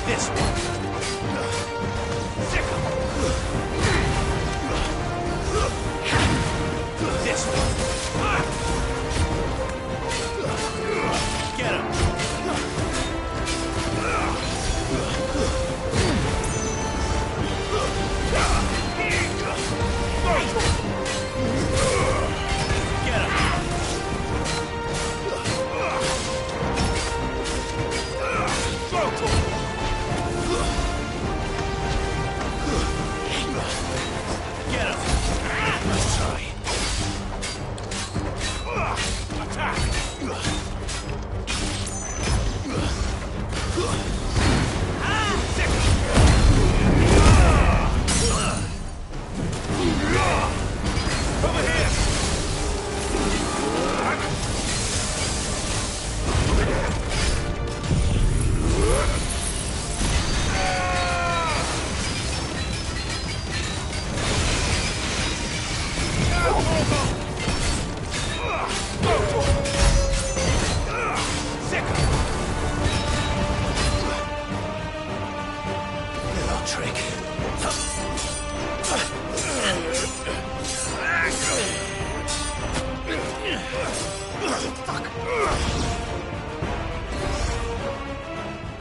This one. This one. Get him.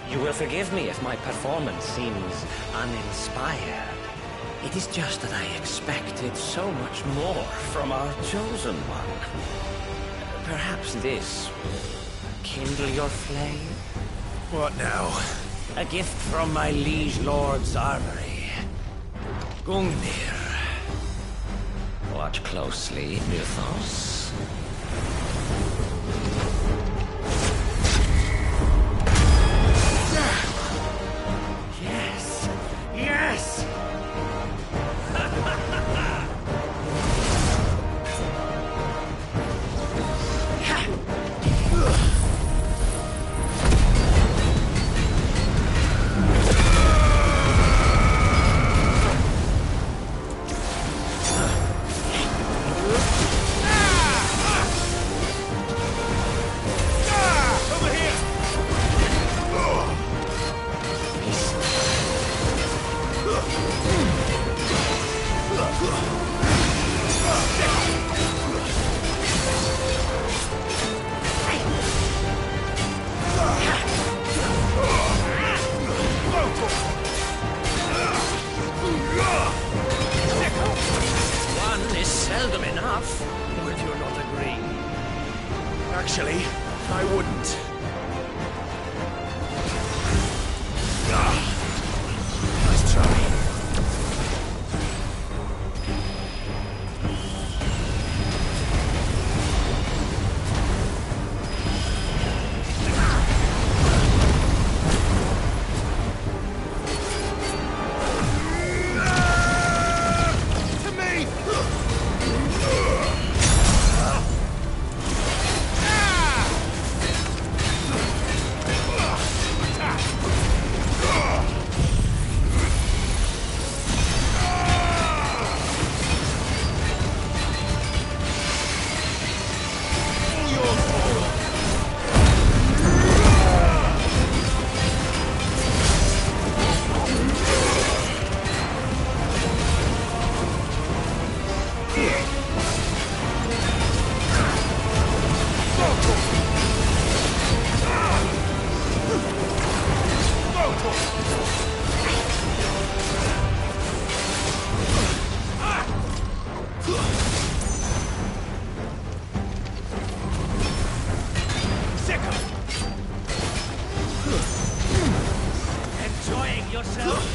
You will forgive me if my performance seems uninspired. It is just that I expected so much more from our chosen one. Perhaps this will kindle your flame? What now? A gift from my liege lord's armory. Gungnir. Watch closely, Mythos. Yes! Yes! yourself?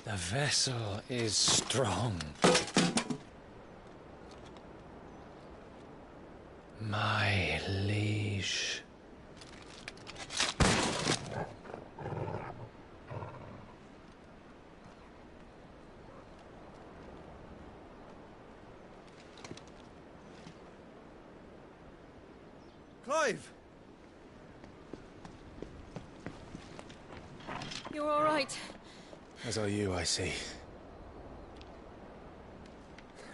The vessel is strong. My liege. Clive! You're all right. As are you, I see.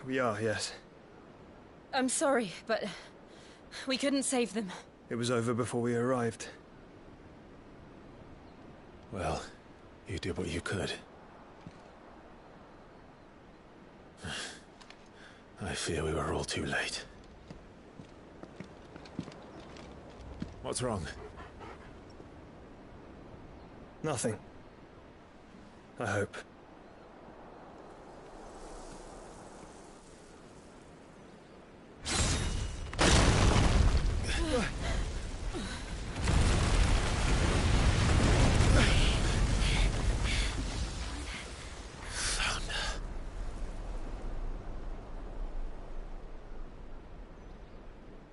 We are, yes. I'm sorry, but we couldn't save them. It was over before we arrived. Well, you did what you could. I fear we were all too late. What's wrong? Nothing. I hope.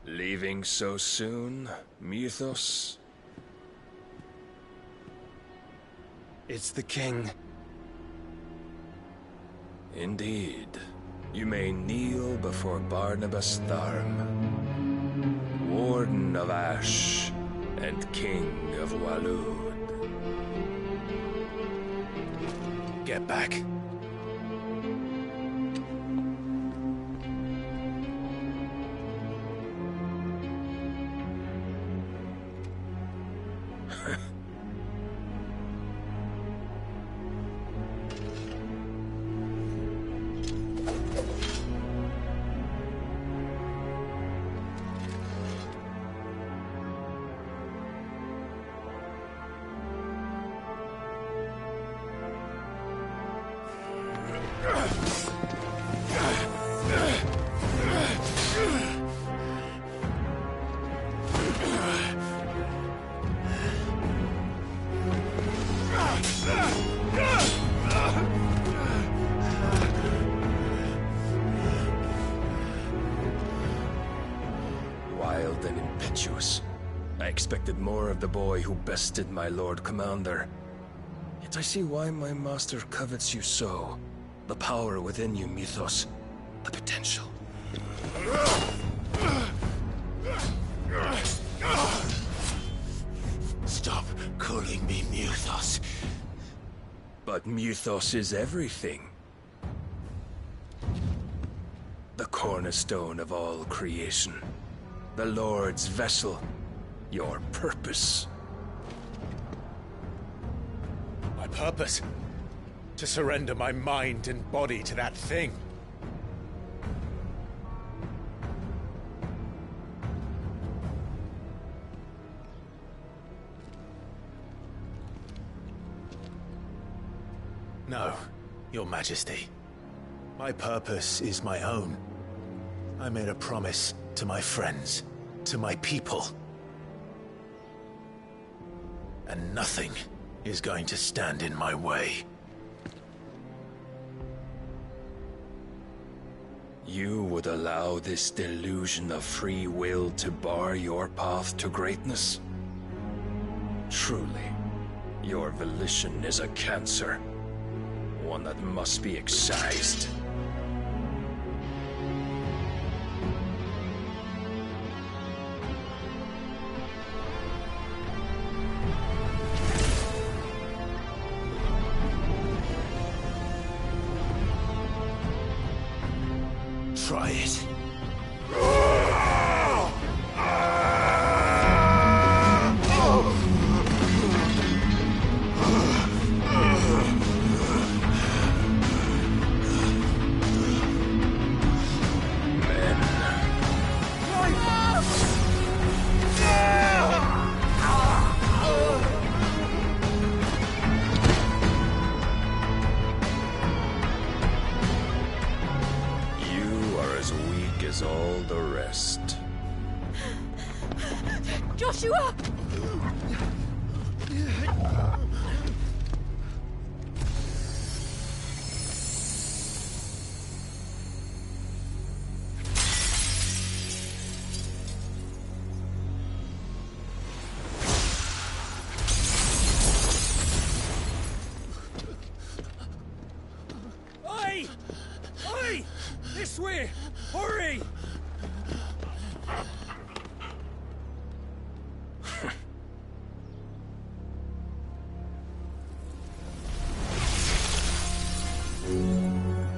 Leaving so soon, Mythos? It's the king. Indeed. You may kneel before Barnabas Tharm, Warden of Ash and King of Waloed. Get back. Wild and impetuous. I expected more of the boy who bested my Lord Commander. Yet I see why my master covets you so. The power within you, Mythos. The potential. Stop calling me Mythos. But Mythos is everything. The cornerstone of all creation. The Lord's vessel. Your purpose. My purpose? To surrender my mind and body to that thing. No, Your Majesty. My purpose is my own. I made a promise to my friends, to my people. And nothing is going to stand in my way. You would allow this delusion of free will to bar your path to greatness? Truly, your volition is a cancer. One that must be excised. Try it. As all the rest. Joshua! Oi! Oi! This way! Hurry!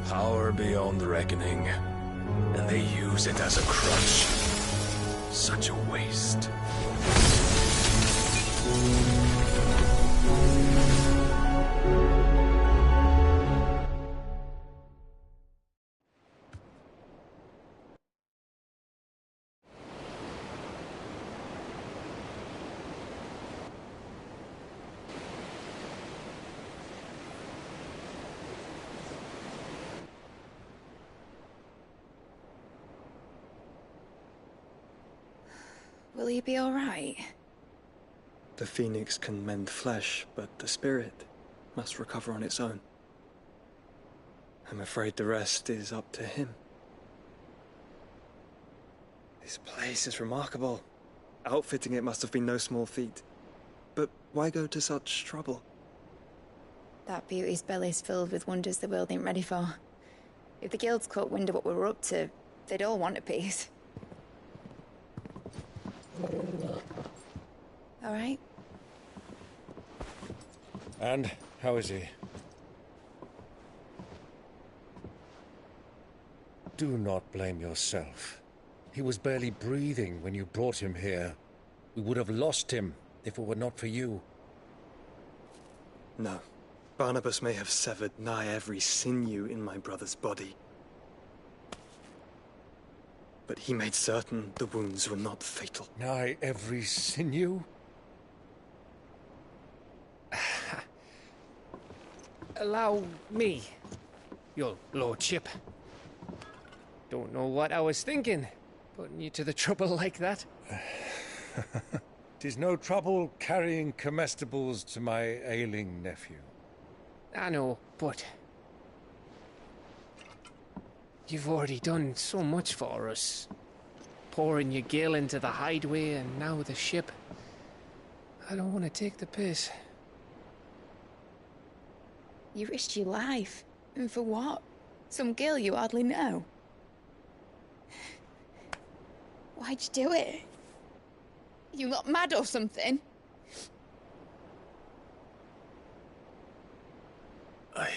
Power beyond reckoning, and they use it as a crutch. Such a waste. Will he be all right? The phoenix can mend flesh, but the spirit must recover on its own. I'm afraid the rest is up to him. This place is remarkable. Outfitting it must have been no small feat. But why go to such trouble? That beauty's belly's filled with wonders the world ain't ready for. If the guilds caught wind of what we were up to, they'd all want a piece. All right? And how is he? Do not blame yourself. He was barely breathing when you brought him here. We would have lost him if it were not for you. No. Barnabas may have severed nigh every sinew in my brother's body. But he made certain the wounds were not fatal. Nigh every sinew? Allow me, your lordship. Don't know what I was thinking, putting you to the trouble like that. 'Tis no trouble carrying comestibles to my ailing nephew. I know, but you've already done so much for us. Pouring your gil into the hideaway and now the ship. I don't want to take the piss. You risked your life. And for what? Some girl you hardly know. Why'd you do it? You got mad or something? I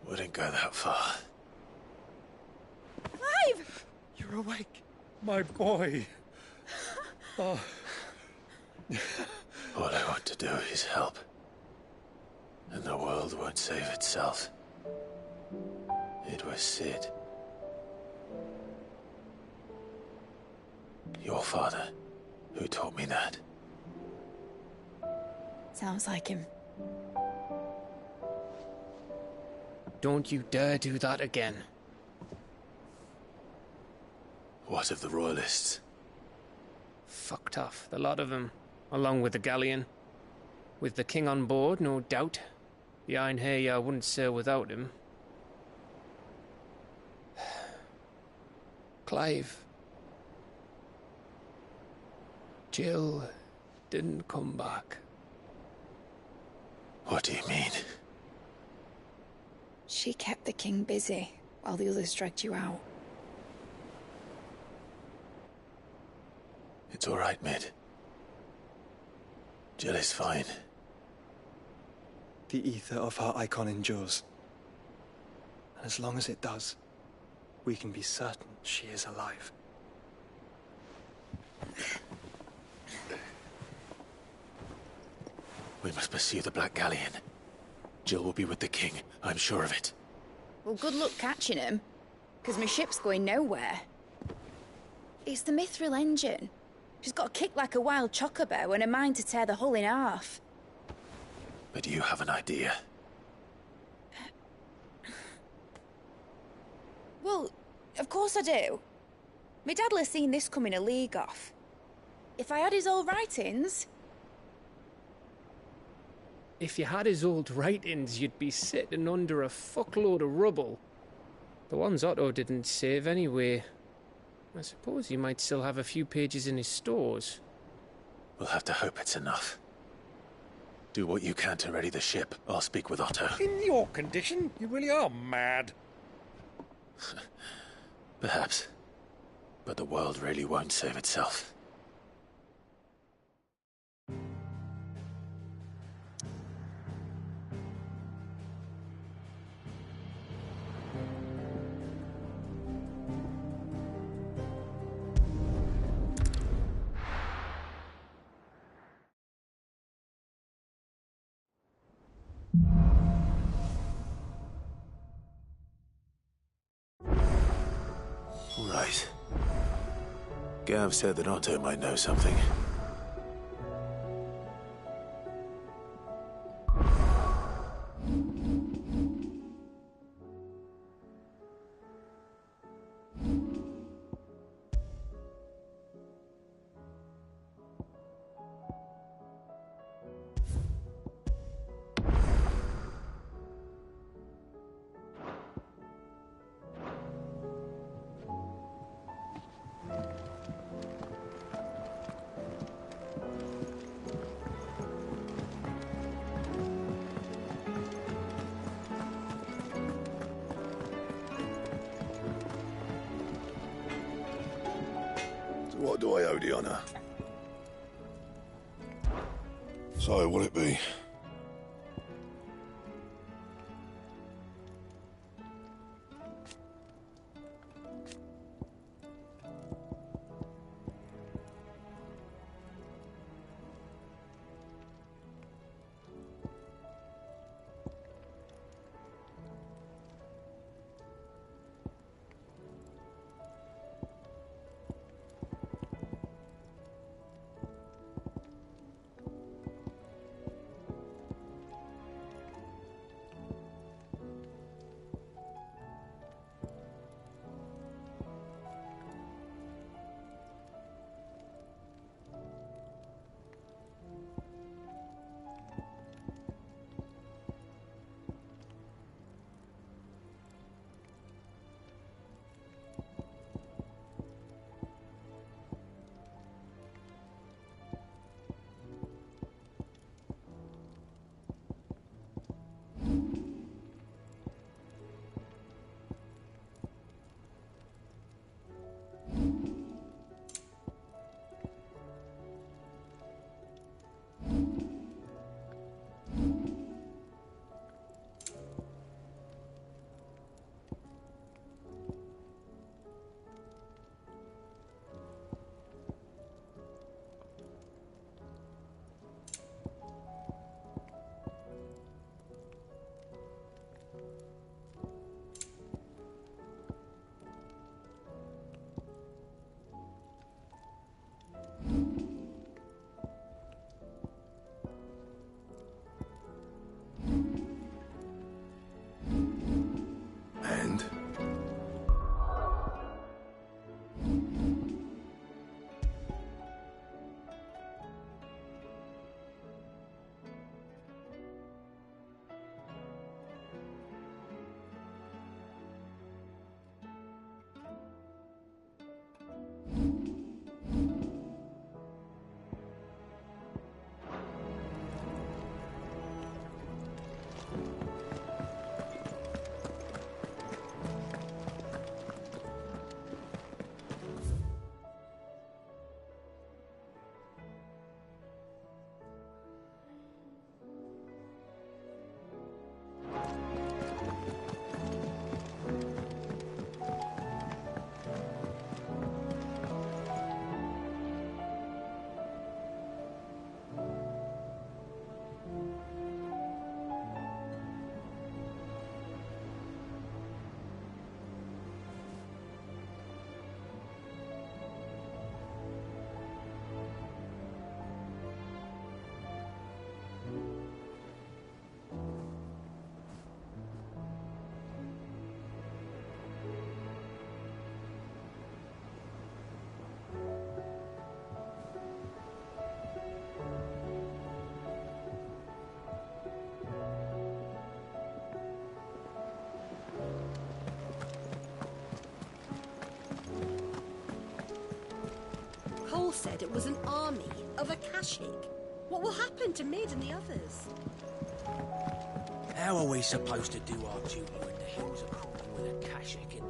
wouldn't go that far. Clive! You're awake, my boy. Oh. All I want to do is help. And the world won't save itself. It was Sid. Your father, who taught me that. Sounds like him. Don't you dare do that again. What of the royalists? Fucked off, the lot of them, along with the galleon. With the king on board, no doubt. The Iron Hair wouldn't sail without him. Clive. Jill didn't come back. What do you mean? She kept the king busy while the others dragged you out. It's all right, Mid. Jill is fine. The ether of her icon endures. And as long as it does, we can be certain she is alive. We must pursue the Black Galleon. Jill will be with the king, I'm sure of it. Well, good luck catching him, because my ship's going nowhere. It's the Mithril engine. She's got a kick like a wild chocobo and a mind to tear the hull in half. But you have an idea. Well, of course I do. My dad'll have seen this coming a league off. If I had his old writings... If you had his old writings, you'd be sitting under a fuckload of rubble. The ones Otto didn't save anyway. I suppose he might still have a few pages in his stores. We'll have to hope it's enough. Do what you can to ready the ship. I'll speak with Otto. In your condition, you really are mad. Perhaps. But the world really won't save itself. Right. Gav said that Otto might know something. What do I owe the honour? So, what'll it be? said it was an army of Akashic. What will happen to Mid and the others? How are we supposed to do our duty when the hills are crawling with Akashic in?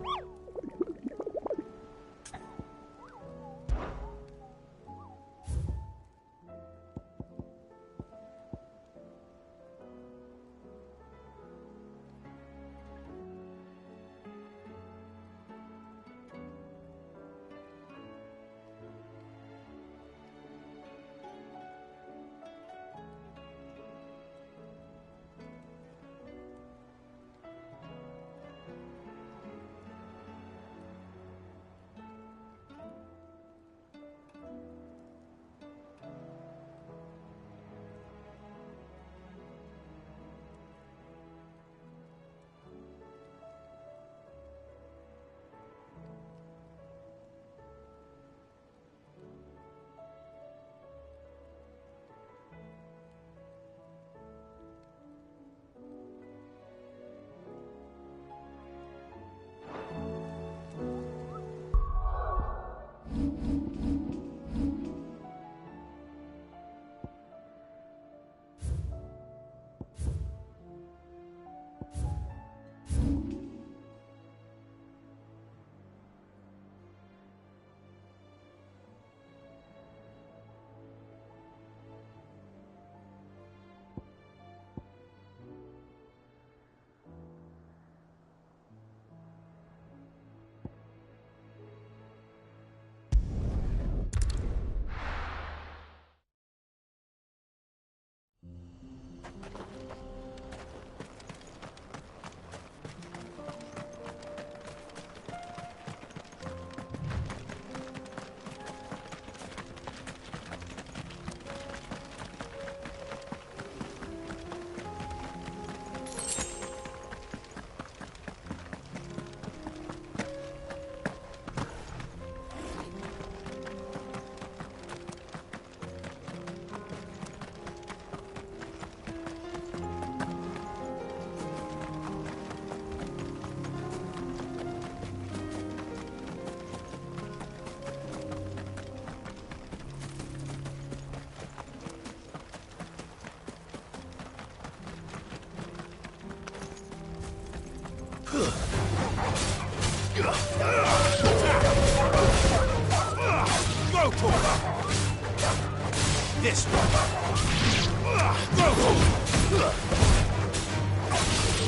This one.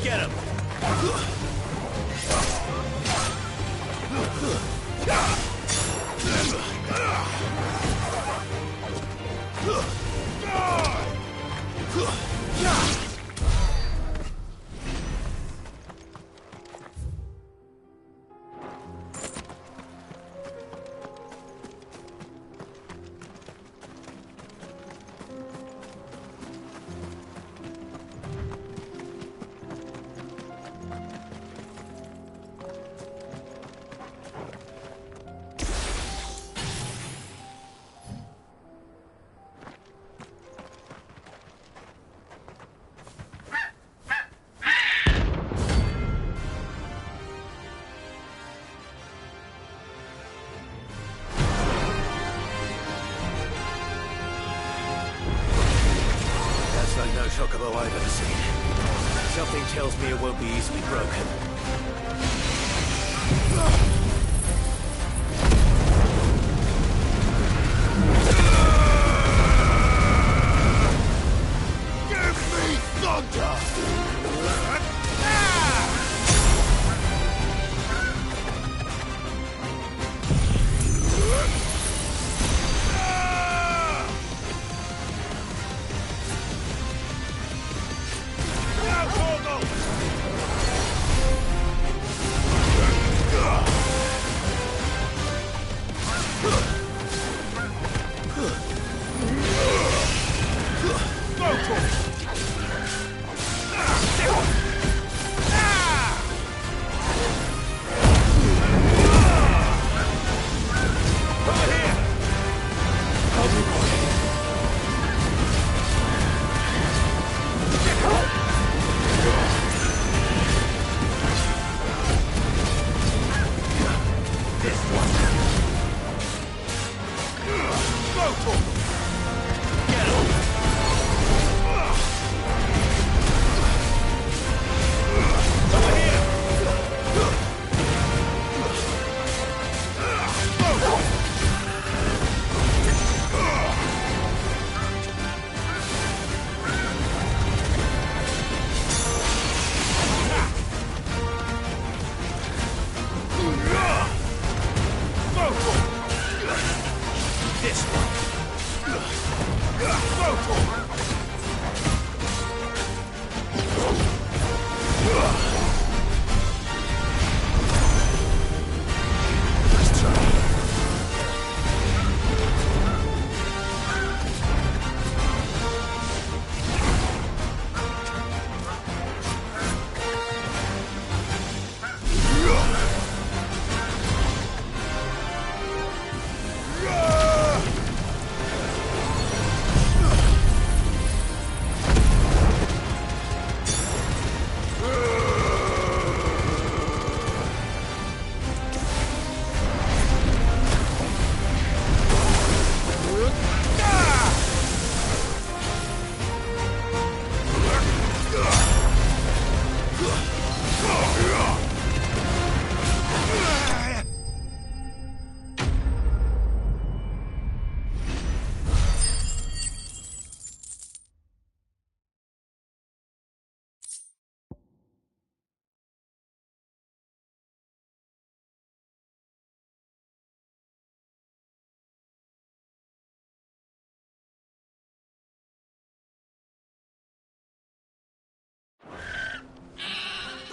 Get him. Chocobo I've ever seen. Something tells me it won't be easily broken. Give me thunder!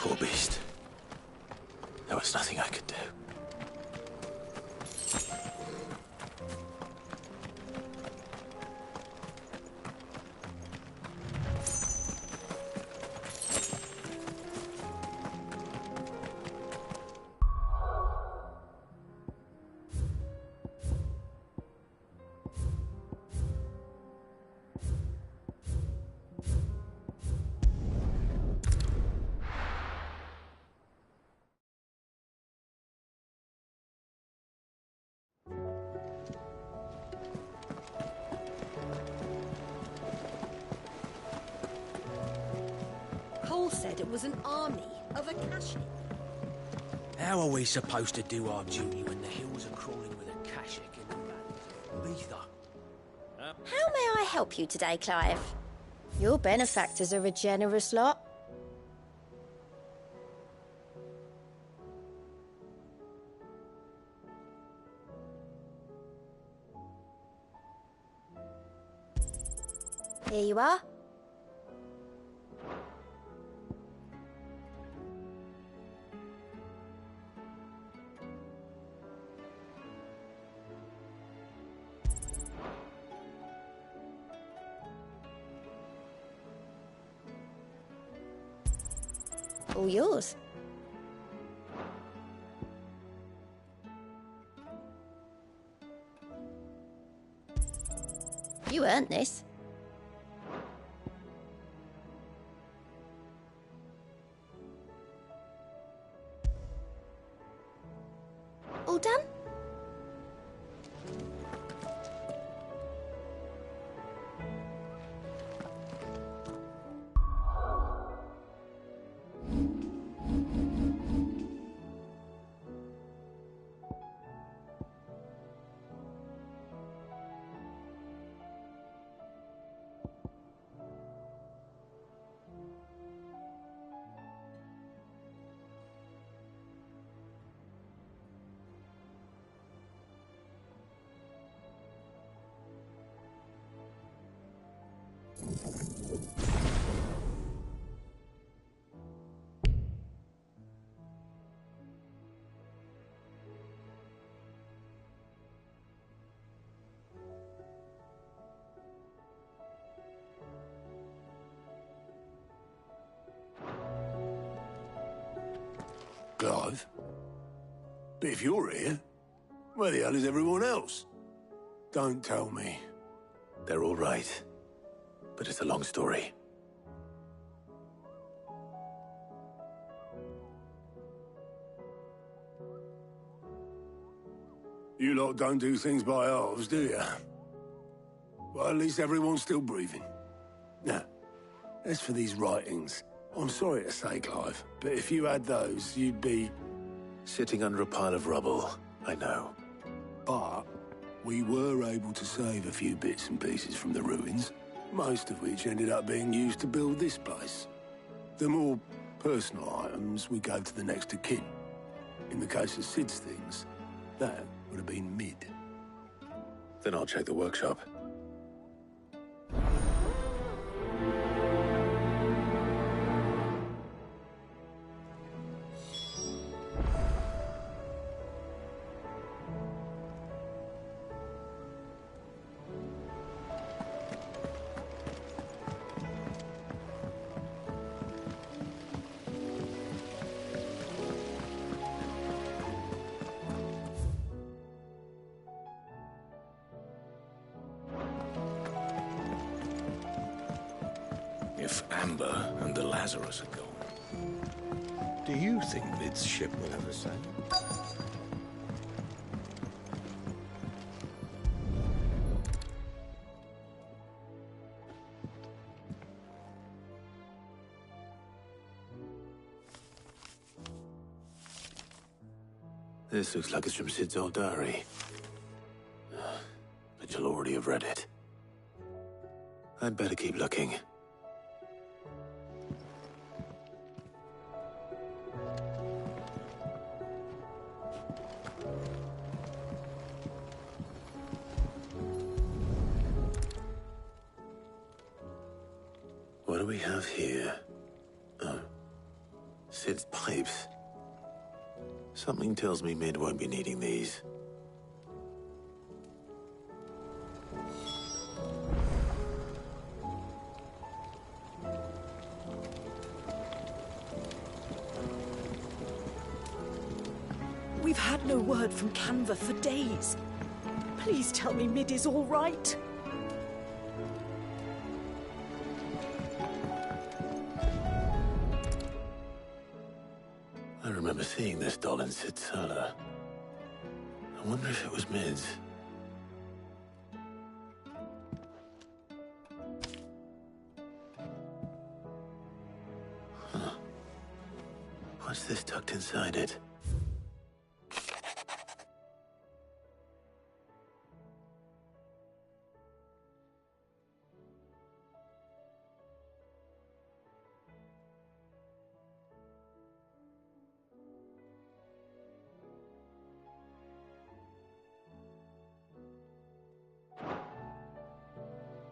poor beast. There was nothing I could do. Cole said it was an army of Akashic. How are we supposed to do our duty when the hills are crawling with Akashic in the valleys of Letha? How may I help you today, Clive? Your benefactors are a generous lot. Here you are. All yours. You earned this. All done? Clive? But if you're here, where the hell is everyone else? Don't tell me. They're all right. But it's a long story. You lot don't do things by halves, do you? Well, at least everyone's still breathing. Now, as for these writings, I'm sorry to say, Clive, but if you had those, you'd be... Sitting under a pile of rubble, I know. But we were able to save a few bits and pieces from the ruins, most of which ended up being used to build this place. The more personal items we gave to the next of kin. In the case of Sid's things, that would have been mid. Then I'll check the workshop. If Amber and the Lazarus are gone, do you think Lid's ship will ever sail? This looks like it's from Sid's old diary. But you'll already have read it. I'd better keep looking. What do we have here? Oh. Sid's pipes. Something tells me Mid won't be needing these. We've had no word from Canva for days. Please tell me Mid is all right. I remember seeing this doll in Sid's cellar. I wonder if it was Mid's. Huh. What's this tucked inside it?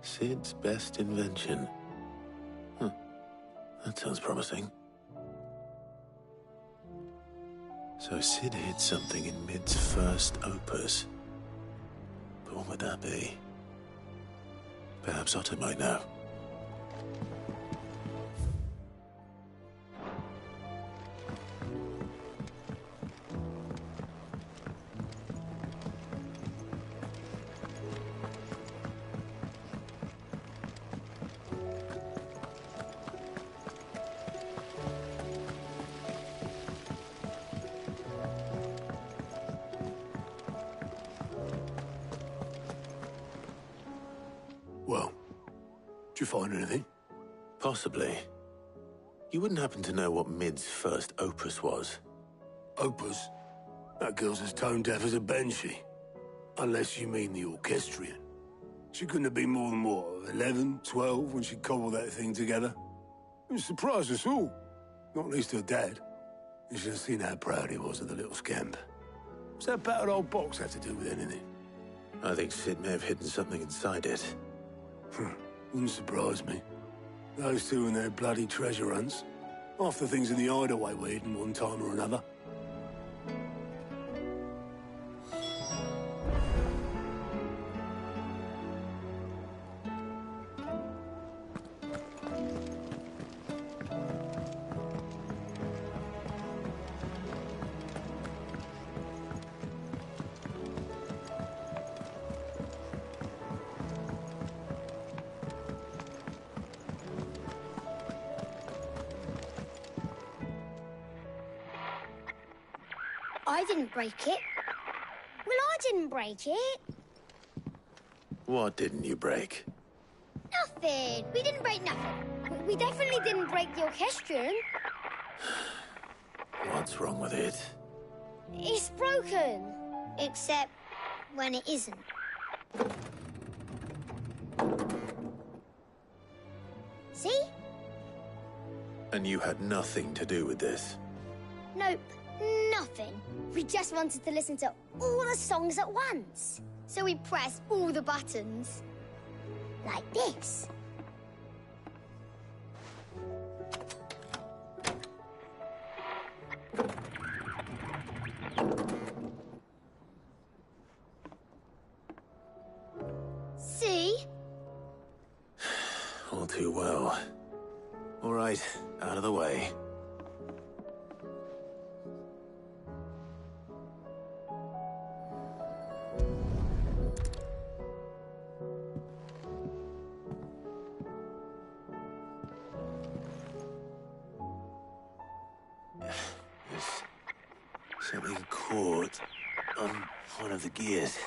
Sid's best invention. Huh. That sounds promising. So Sid hid something in Mid's first opus. But what would that be? Perhaps Otto might know. Well, did you find anything? Possibly. You wouldn't happen to know what Mid's first opus was? Opus? That girl's as tone deaf as a banshee. Unless you mean the orchestrion. She couldn't have been more than, what, 11, 12 when she cobbled that thing together? It surprised us all. Not least her dad. You should have seen how proud he was of the little scamp. What's that battered old box have to do with anything? I think Sid may have hidden something inside it. Wouldn't surprise me. Those two and their bloody treasure hunts. Half the things in the hideaway were hidden one time or another. I didn't break it. Well, I didn't break it. What didn't you break? Nothing. We didn't break nothing. We definitely didn't break the orchestrion. What's wrong with it? It's broken. Except when it isn't. See? And you had nothing to do with this? Nope. Nothing. We just wanted to listen to all the songs at once. So we pressed all the buttons. Like this. See? All too well. All right, out of the way. Something caught on one of the gears.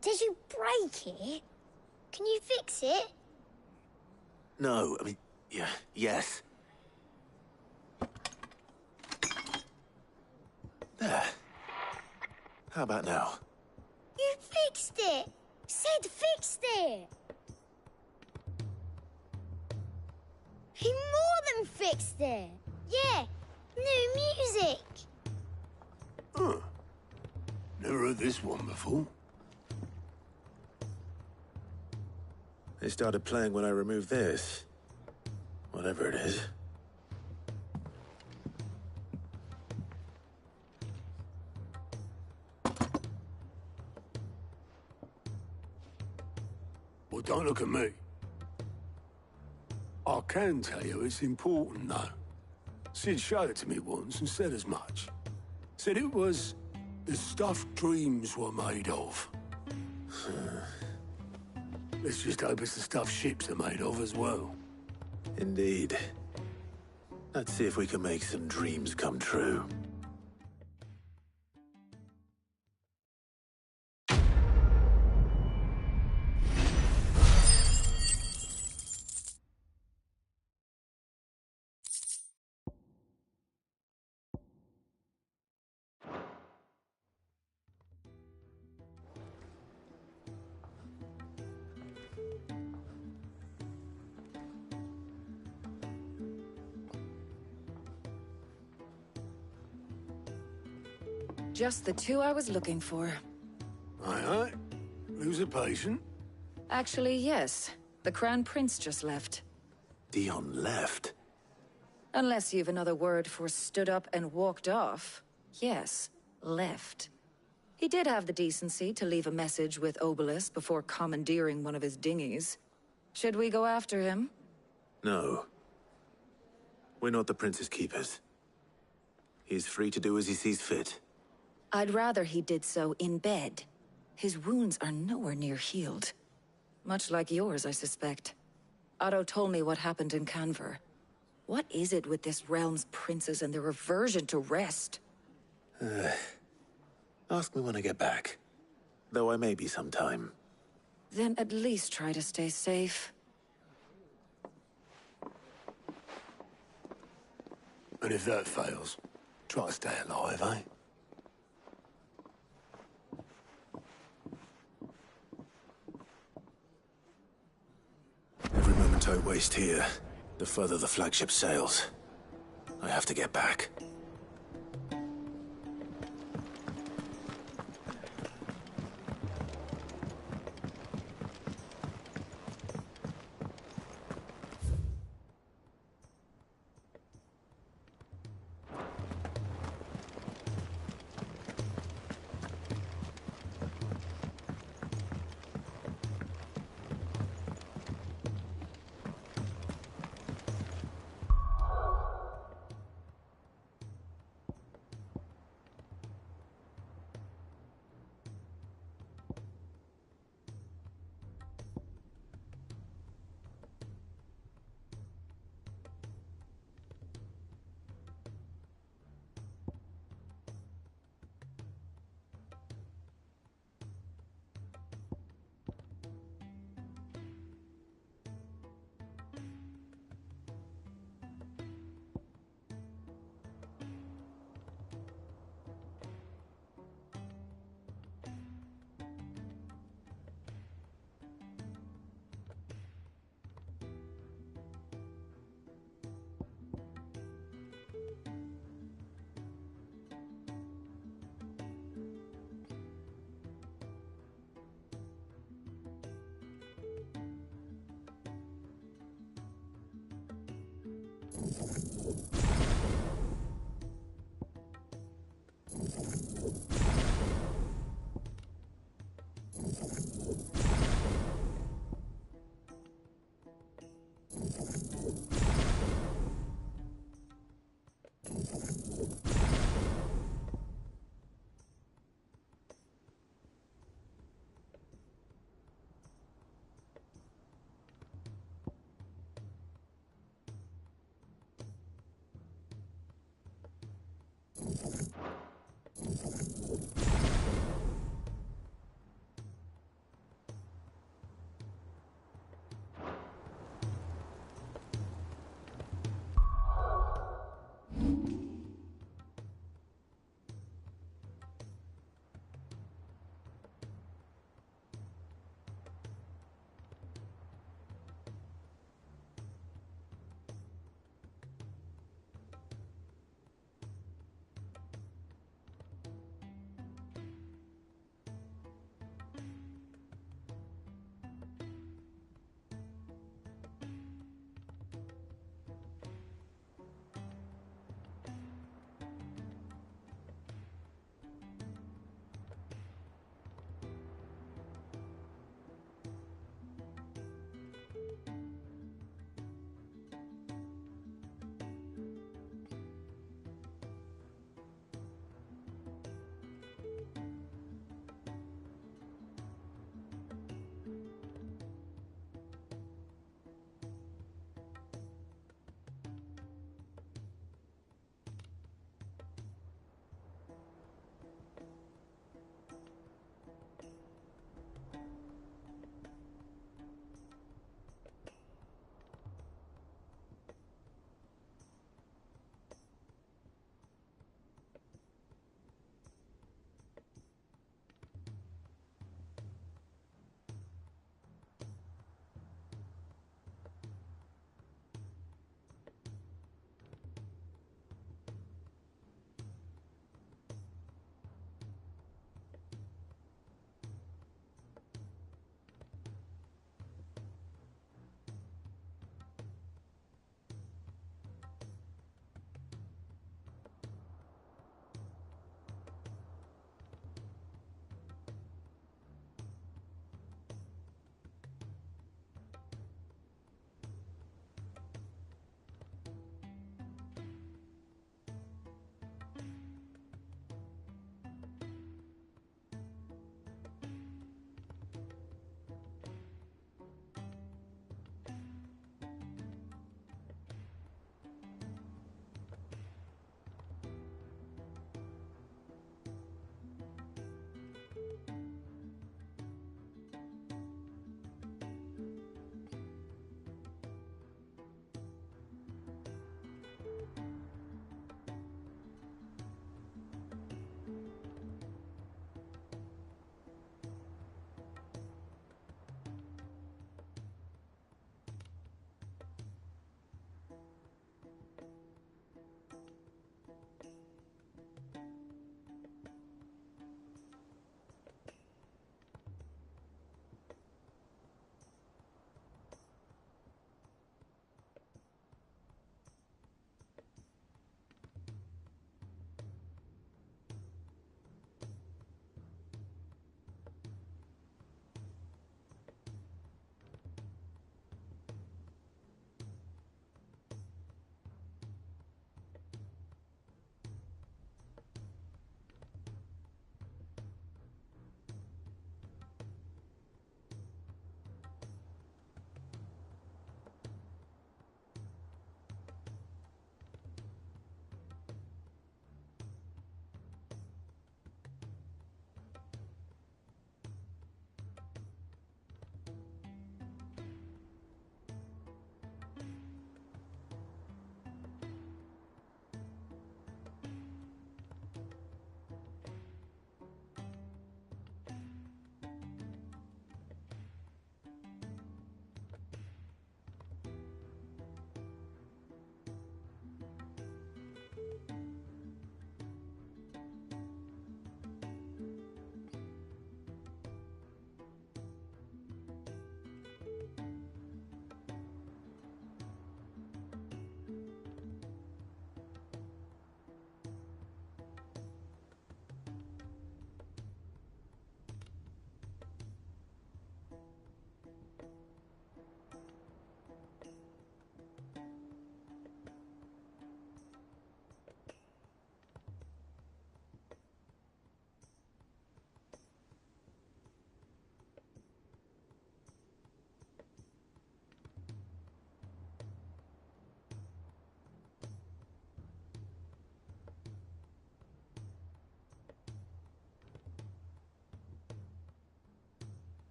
Did you break it? Can you fix it? No, I mean, yeah, yes. There. How about now? You fixed it! Sid fixed it! He more than fixed it! Yeah, new music! Huh. Never heard this one before. They started playing when I removed this. Whatever it is. don't look at me. I can tell you it's important, though. Sid showed it to me once and said as much. Said it was the stuff dreams were made of. Let's just hope it's the stuff ships are made of as well. Indeed. Let's see if we can make some dreams come true. Just the two I was looking for. Aye. Lose a patient? Actually, yes. The Crown Prince just left. Dion left? Unless you've another word for stood up and walked off. Yes, left. He did have the decency to leave a message with Obelisk before commandeering one of his dinghies. Should we go after him? No. We're not the Prince's keepers. He's free to do as he sees fit. I'd rather he did so in bed. His wounds are nowhere near healed. Much like yours, I suspect. Otto told me what happened in Canver. What is it with this realm's princes and their aversion to rest? Ask me when I get back. Though I may be sometime. Then at least try to stay safe. And if that fails, try to stay alive, eh? Every moment I waste here, the further the flagship sails. I have to get back.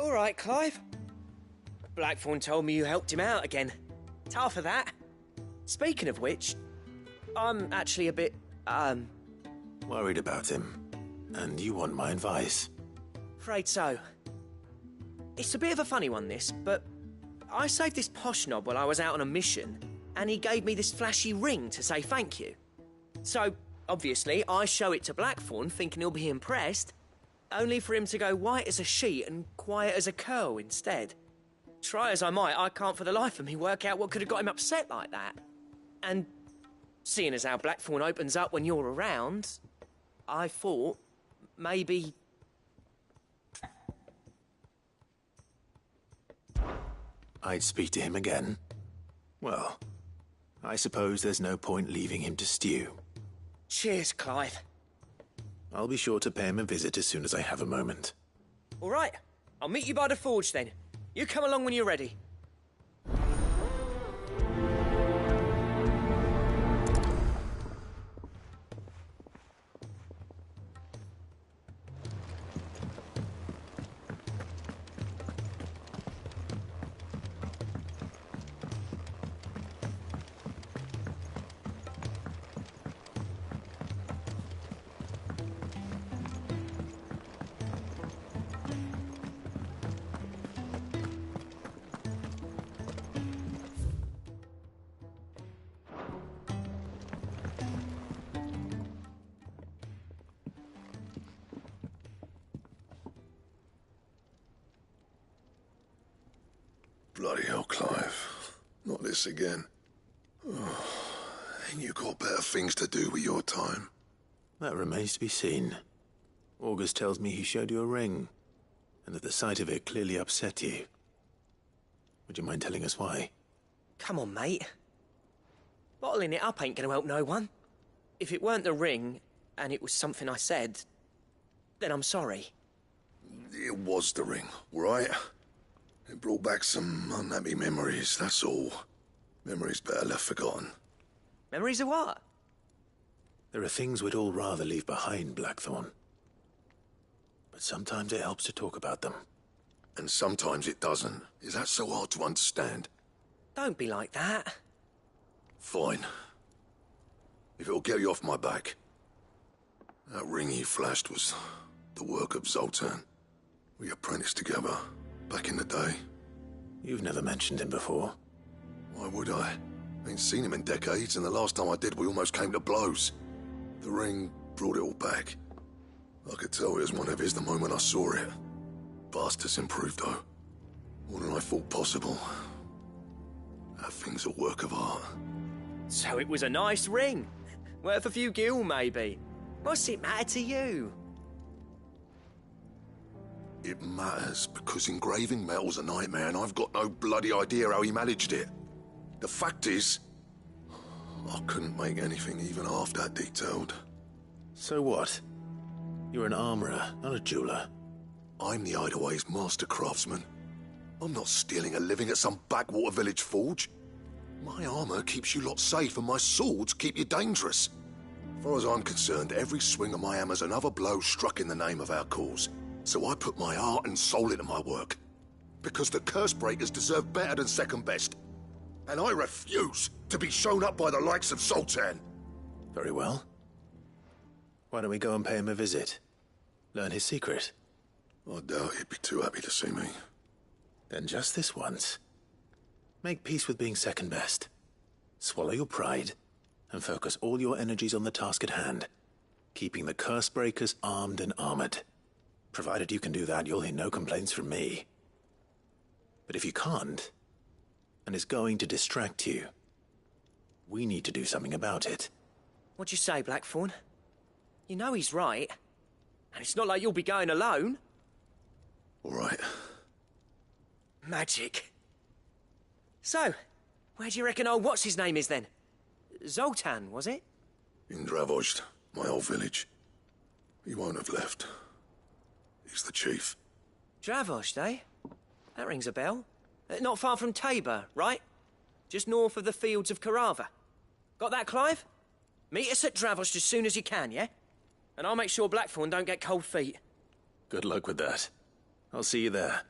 All right, Clive. Blackthorn told me you helped him out again. Tough for that. Speaking of which, I'm actually a bit, Worried about him. And you want my advice? afraid so. It's a bit of a funny one, this, but I saved this posh knob while I was out on a mission, and he gave me this flashy ring to say thank you. So, obviously, I show it to Blackthorn, thinking he'll be impressed, only for him to go white as a sheet and quiet as a curl instead. Try as I might, I can't for the life of me work out what could have got him upset like that. And seeing as how Blackthorn opens up when you're around, I thought maybe... I'd speak to him again. Well, I suppose there's no point leaving him to stew. Cheers, Clive. I'll be sure to pay him a visit as soon as I have a moment. All right, I'll meet you by the forge then. You come along when you're ready. Bloody hell, Clive. Not this again. Oh, ain't you got better things to do with your time? That remains to be seen. August tells me he showed you a ring, and that the sight of it clearly upset you. Would you mind telling us why? Come on, mate. Bottling it up ain't gonna help no one. If it weren't the ring, and it was something I said, then I'm sorry. It was the ring, right? It brought back some unhappy memories, that's all. Memories better left forgotten. Memories of what? There are things we'd all rather leave behind, Blackthorn. But sometimes it helps to talk about them. And sometimes it doesn't. Is that so hard to understand? Don't be like that. Fine. If it'll get you off my back. That ring you flashed was the work of Zoltan. We apprenticed together. Back in the day. You've never mentioned him before. Why would I? Ain't seen him in decades, and the last time I did, we almost came to blows. The ring brought it all back. I could tell it was one of his the moment I saw it. Bastard's improved, though. More than I thought possible. That thing's a work of art. So it was a nice ring. Worth a few gil, maybe. What's it matter to you? It matters because engraving metal's a nightmare and I've got no bloody idea how he managed it. The fact is, I couldn't make anything even half that detailed. So what? You're an armorer, not a jeweler. I'm the Hideaway's master craftsman. I'm not stealing a living at some backwater village forge. My armor keeps you lot safe and my swords keep you dangerous. As far as I'm concerned, every swing of my hammer's another blow struck in the name of our cause. So I put my heart and soul into my work. Because the curse breakers deserve better than second best. And I refuse to be shown up by the likes of Zoltan. Very well. Why don't we go and pay him a visit? Learn his secret. I doubt he'd be too happy to see me. Then just this once. Make peace with being second best. Swallow your pride and focus all your energies on the task at hand. Keeping the curse breakers armed and armored. Provided you can do that, you'll hear no complaints from me. But if you can't, and it's going to distract you, we need to do something about it. What'd you say, Blackthorn? You know he's right. And it's not like you'll be going alone. All right. Magic. So, where do you reckon old what's-his-name is then? Zoltan, was it? In Dravozd, my old village. He won't have left. He's the chief. Dravozd, eh? That rings a bell. Not far from Tabor, right? Just north of the fields of Carava. Got that, Clive? Meet us at Dravozd as soon as you can, yeah? And I'll make sure Blackthorn don't get cold feet. Good luck with that. I'll see you there.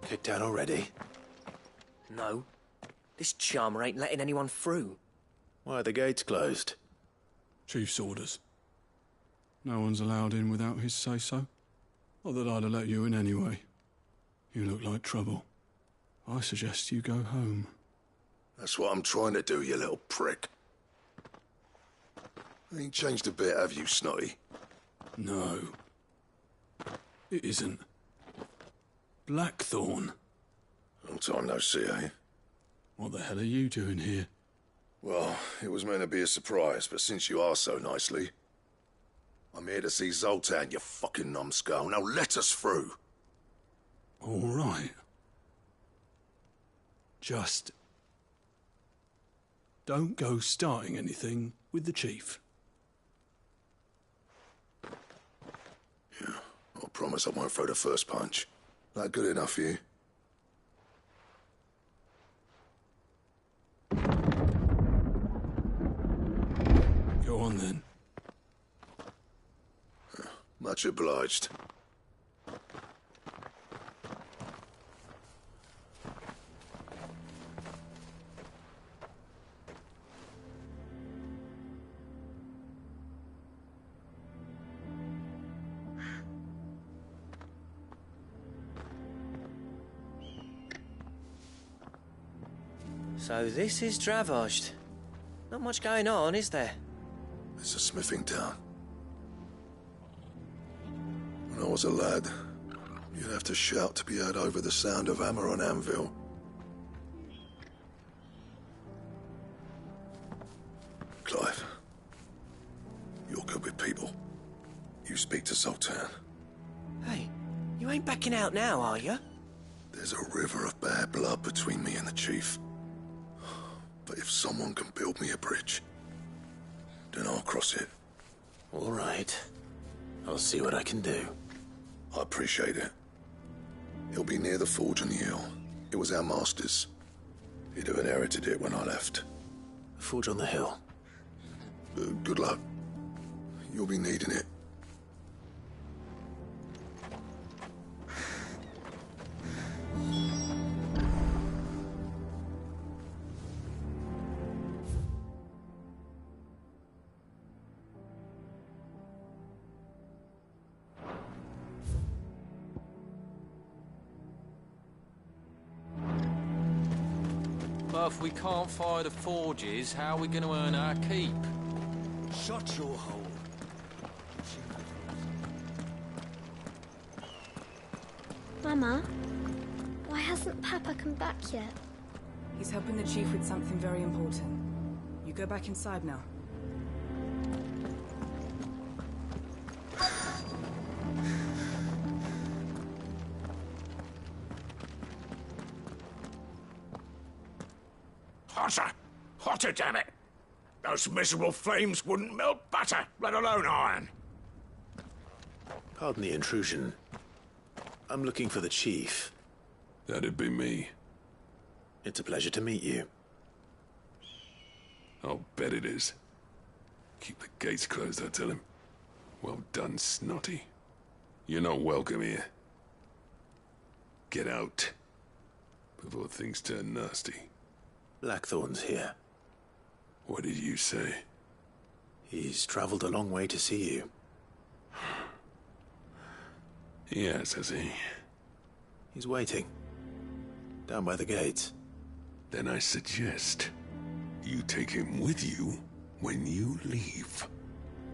Kicked out already? No. This charmer ain't letting anyone through. Why are the gates closed? Chief's orders. No one's allowed in without his say-so. Not that I'd have let you in anyway. You look like trouble. I suggest you go home. That's what I'm trying to do, you little prick. Ain't changed a bit, have you, Snotty? No. It isn't. Blackthorn. Long time no see, eh? What the hell are you doing here? Well, it was meant to be a surprise, but since you asked so nicely... I'm here to see Zoltan, you fucking numbskull. Now let us through. All right. Just... don't go starting anything with the chief. Yeah, I promise I won't throw the first punch. That good enough for you? Go on then. Much obliged. So this is Dravaged. Not much going on, is there? It's a smithing town. When I was a lad, you'd have to shout to be heard over the sound of hammer on anvil. Clive, you're good with people. You speak to Zoltan. Hey, you ain't backing out now, are you? There's a river of bad blood between me and the chief. But if someone can build me a bridge, then I'll cross it. All right. I'll see what I can do. I appreciate it. It'll be near the forge on the hill. It was our master's. He'd have inherited it when I left. The forge on the hill? Good luck. You'll be needing it. But if we can't fire the forges, how are we going to earn our keep? Shut your hole. Mama, why hasn't Papa come back yet? He's helping the chief with something very important. You go back inside now. Hotter! Hotter, damn it! Those miserable flames wouldn't melt butter, let alone iron. Pardon the intrusion. I'm looking for the chief. That'd be me. It's a pleasure to meet you. I'll bet it is. Keep the gates closed, I tell him. Well done, Snotty. You're not welcome here. Get out. Before things turn nasty. Blackthorn's here. What did you say? He's traveled a long way to see you. Yes, has he? He's waiting. Down by the gates. Then I suggest you take him with you when you leave.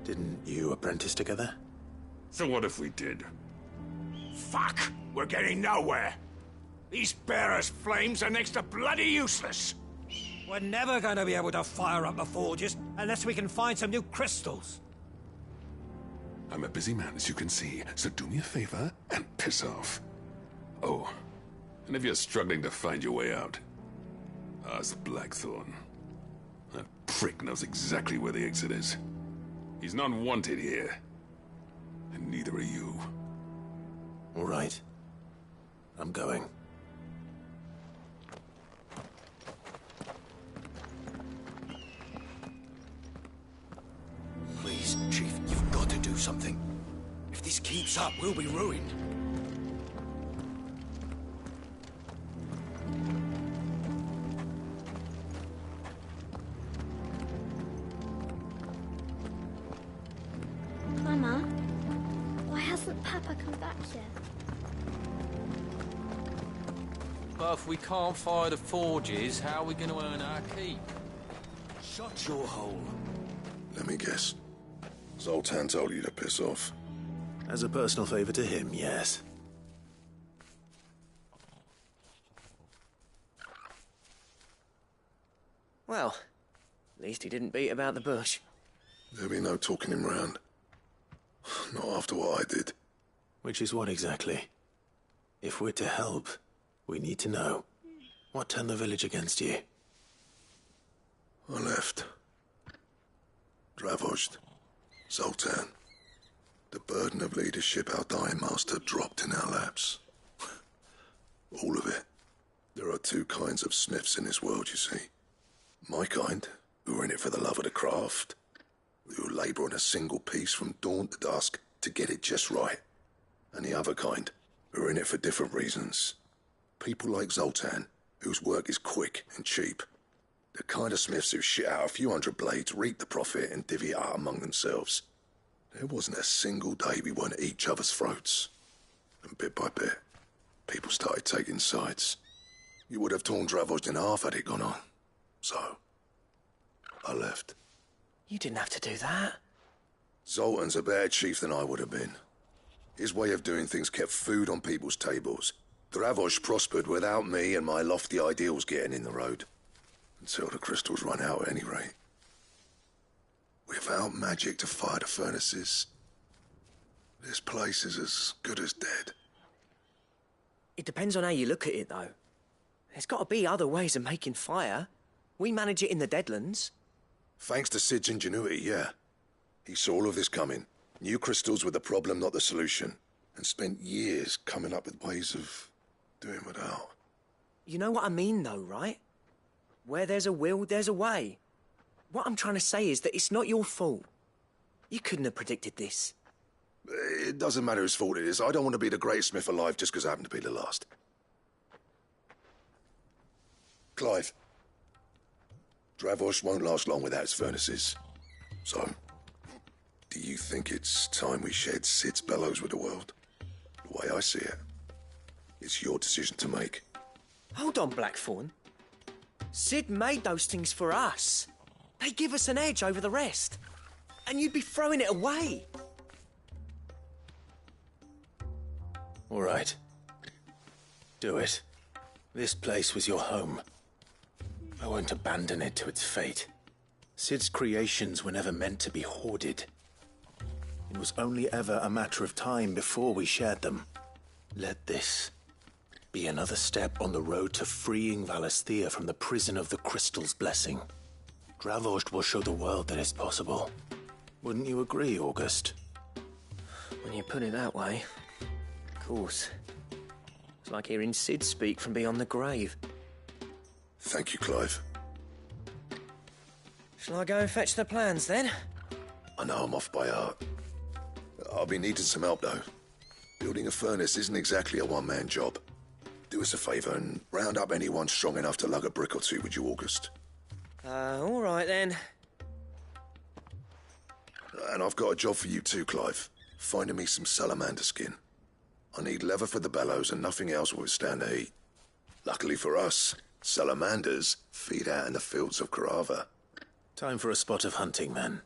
Didn't you apprentice together? So what if we did? Fuck! We're getting nowhere. These bearers' flames are next to bloody useless. We're never going to be able to fire up the forges unless we can find some new crystals. I'm a busy man, as you can see, so do me a favor and piss off. Oh, and if you're struggling to find your way out, ask Blackthorn. That prick knows exactly where the exit is. He's not wanted here. And neither are you. All right. I'm going. Please, Chief, you've got to do something. If this keeps up, we'll be ruined. But if we can't fire the forges, how are we going to earn our keep? Shut your hole. Let me guess. Zoltan told you to piss off. As a personal favor to him, yes. Well, at least he didn't beat about the bush. There'll be no talking him round. Not after what I did. Which is what exactly? If we're to help, we need to know. What turned the village against you? I left. Dravozd. Zoltan. The burden of leadership our dying master dropped in our laps. All of it. There are two kinds of smiths in this world, you see. My kind, who are in it for the love of the craft, who labour on a single piece from dawn to dusk to get it just right. And the other kind, who are in it for different reasons. People like Zoltan, whose work is quick and cheap. The kind of smiths who shit out a few hundred blades, reap the profit, and divvy it out among themselves. There wasn't a single day we weren't at each other's throats. And bit by bit, people started taking sides. You would have torn Dravozd in half had it gone on. So, I left. You didn't have to do that. Zoltan's a better chief than I would have been. His way of doing things kept food on people's tables. Dravozd prospered without me and my lofty ideals getting in the road. Until the crystals run out at any rate. Without magic to fire the furnaces, this place is as good as dead. It depends on how you look at it, though. There's got to be other ways of making fire. We manage it in the Deadlands. Thanks to Sid's ingenuity, yeah. He saw all of this coming. Knew crystals were the problem, not the solution. And spent years coming up with ways of doing without. You know what I mean, though, right? Where there's a will, there's a way. What I'm trying to say is that it's not your fault. You couldn't have predicted this. It doesn't matter whose fault it is. I don't want to be the greatest smith alive just because I happen to be the last. Clive. Dravozd won't last long without its furnaces. So, do you think it's time we shed Sid's bellows with the world? The way I see it, it's your decision to make. Hold on, Blackthorn. Sid made those things for us. They give us an edge over the rest. And you'd be throwing it away. All right. Do it. This place was your home. I won't abandon it to its fate. Sid's creations were never meant to be hoarded. It was only ever a matter of time before we shared them. Let this be another step on the road to freeing Valisthea from the prison of the Crystal's blessing. Dravozd will show the world that it's possible. Wouldn't you agree, August? When you put it that way, of course. It's like hearing Sid speak from beyond the grave. Thank you, Clive. Shall I go and fetch the plans, then? I know I'm off by heart. I'll be needing some help, though. Building a furnace isn't exactly a one-man job. Do us a favour and round up anyone strong enough to lug a brick or two, would you, August? All right, then. And I've got a job for you too, Clive. Finding me some salamander skin. I need leather for the bellows and nothing else will withstand the heat. Luckily for us, salamanders feed out in the fields of Carava. Time for a spot of hunting, then.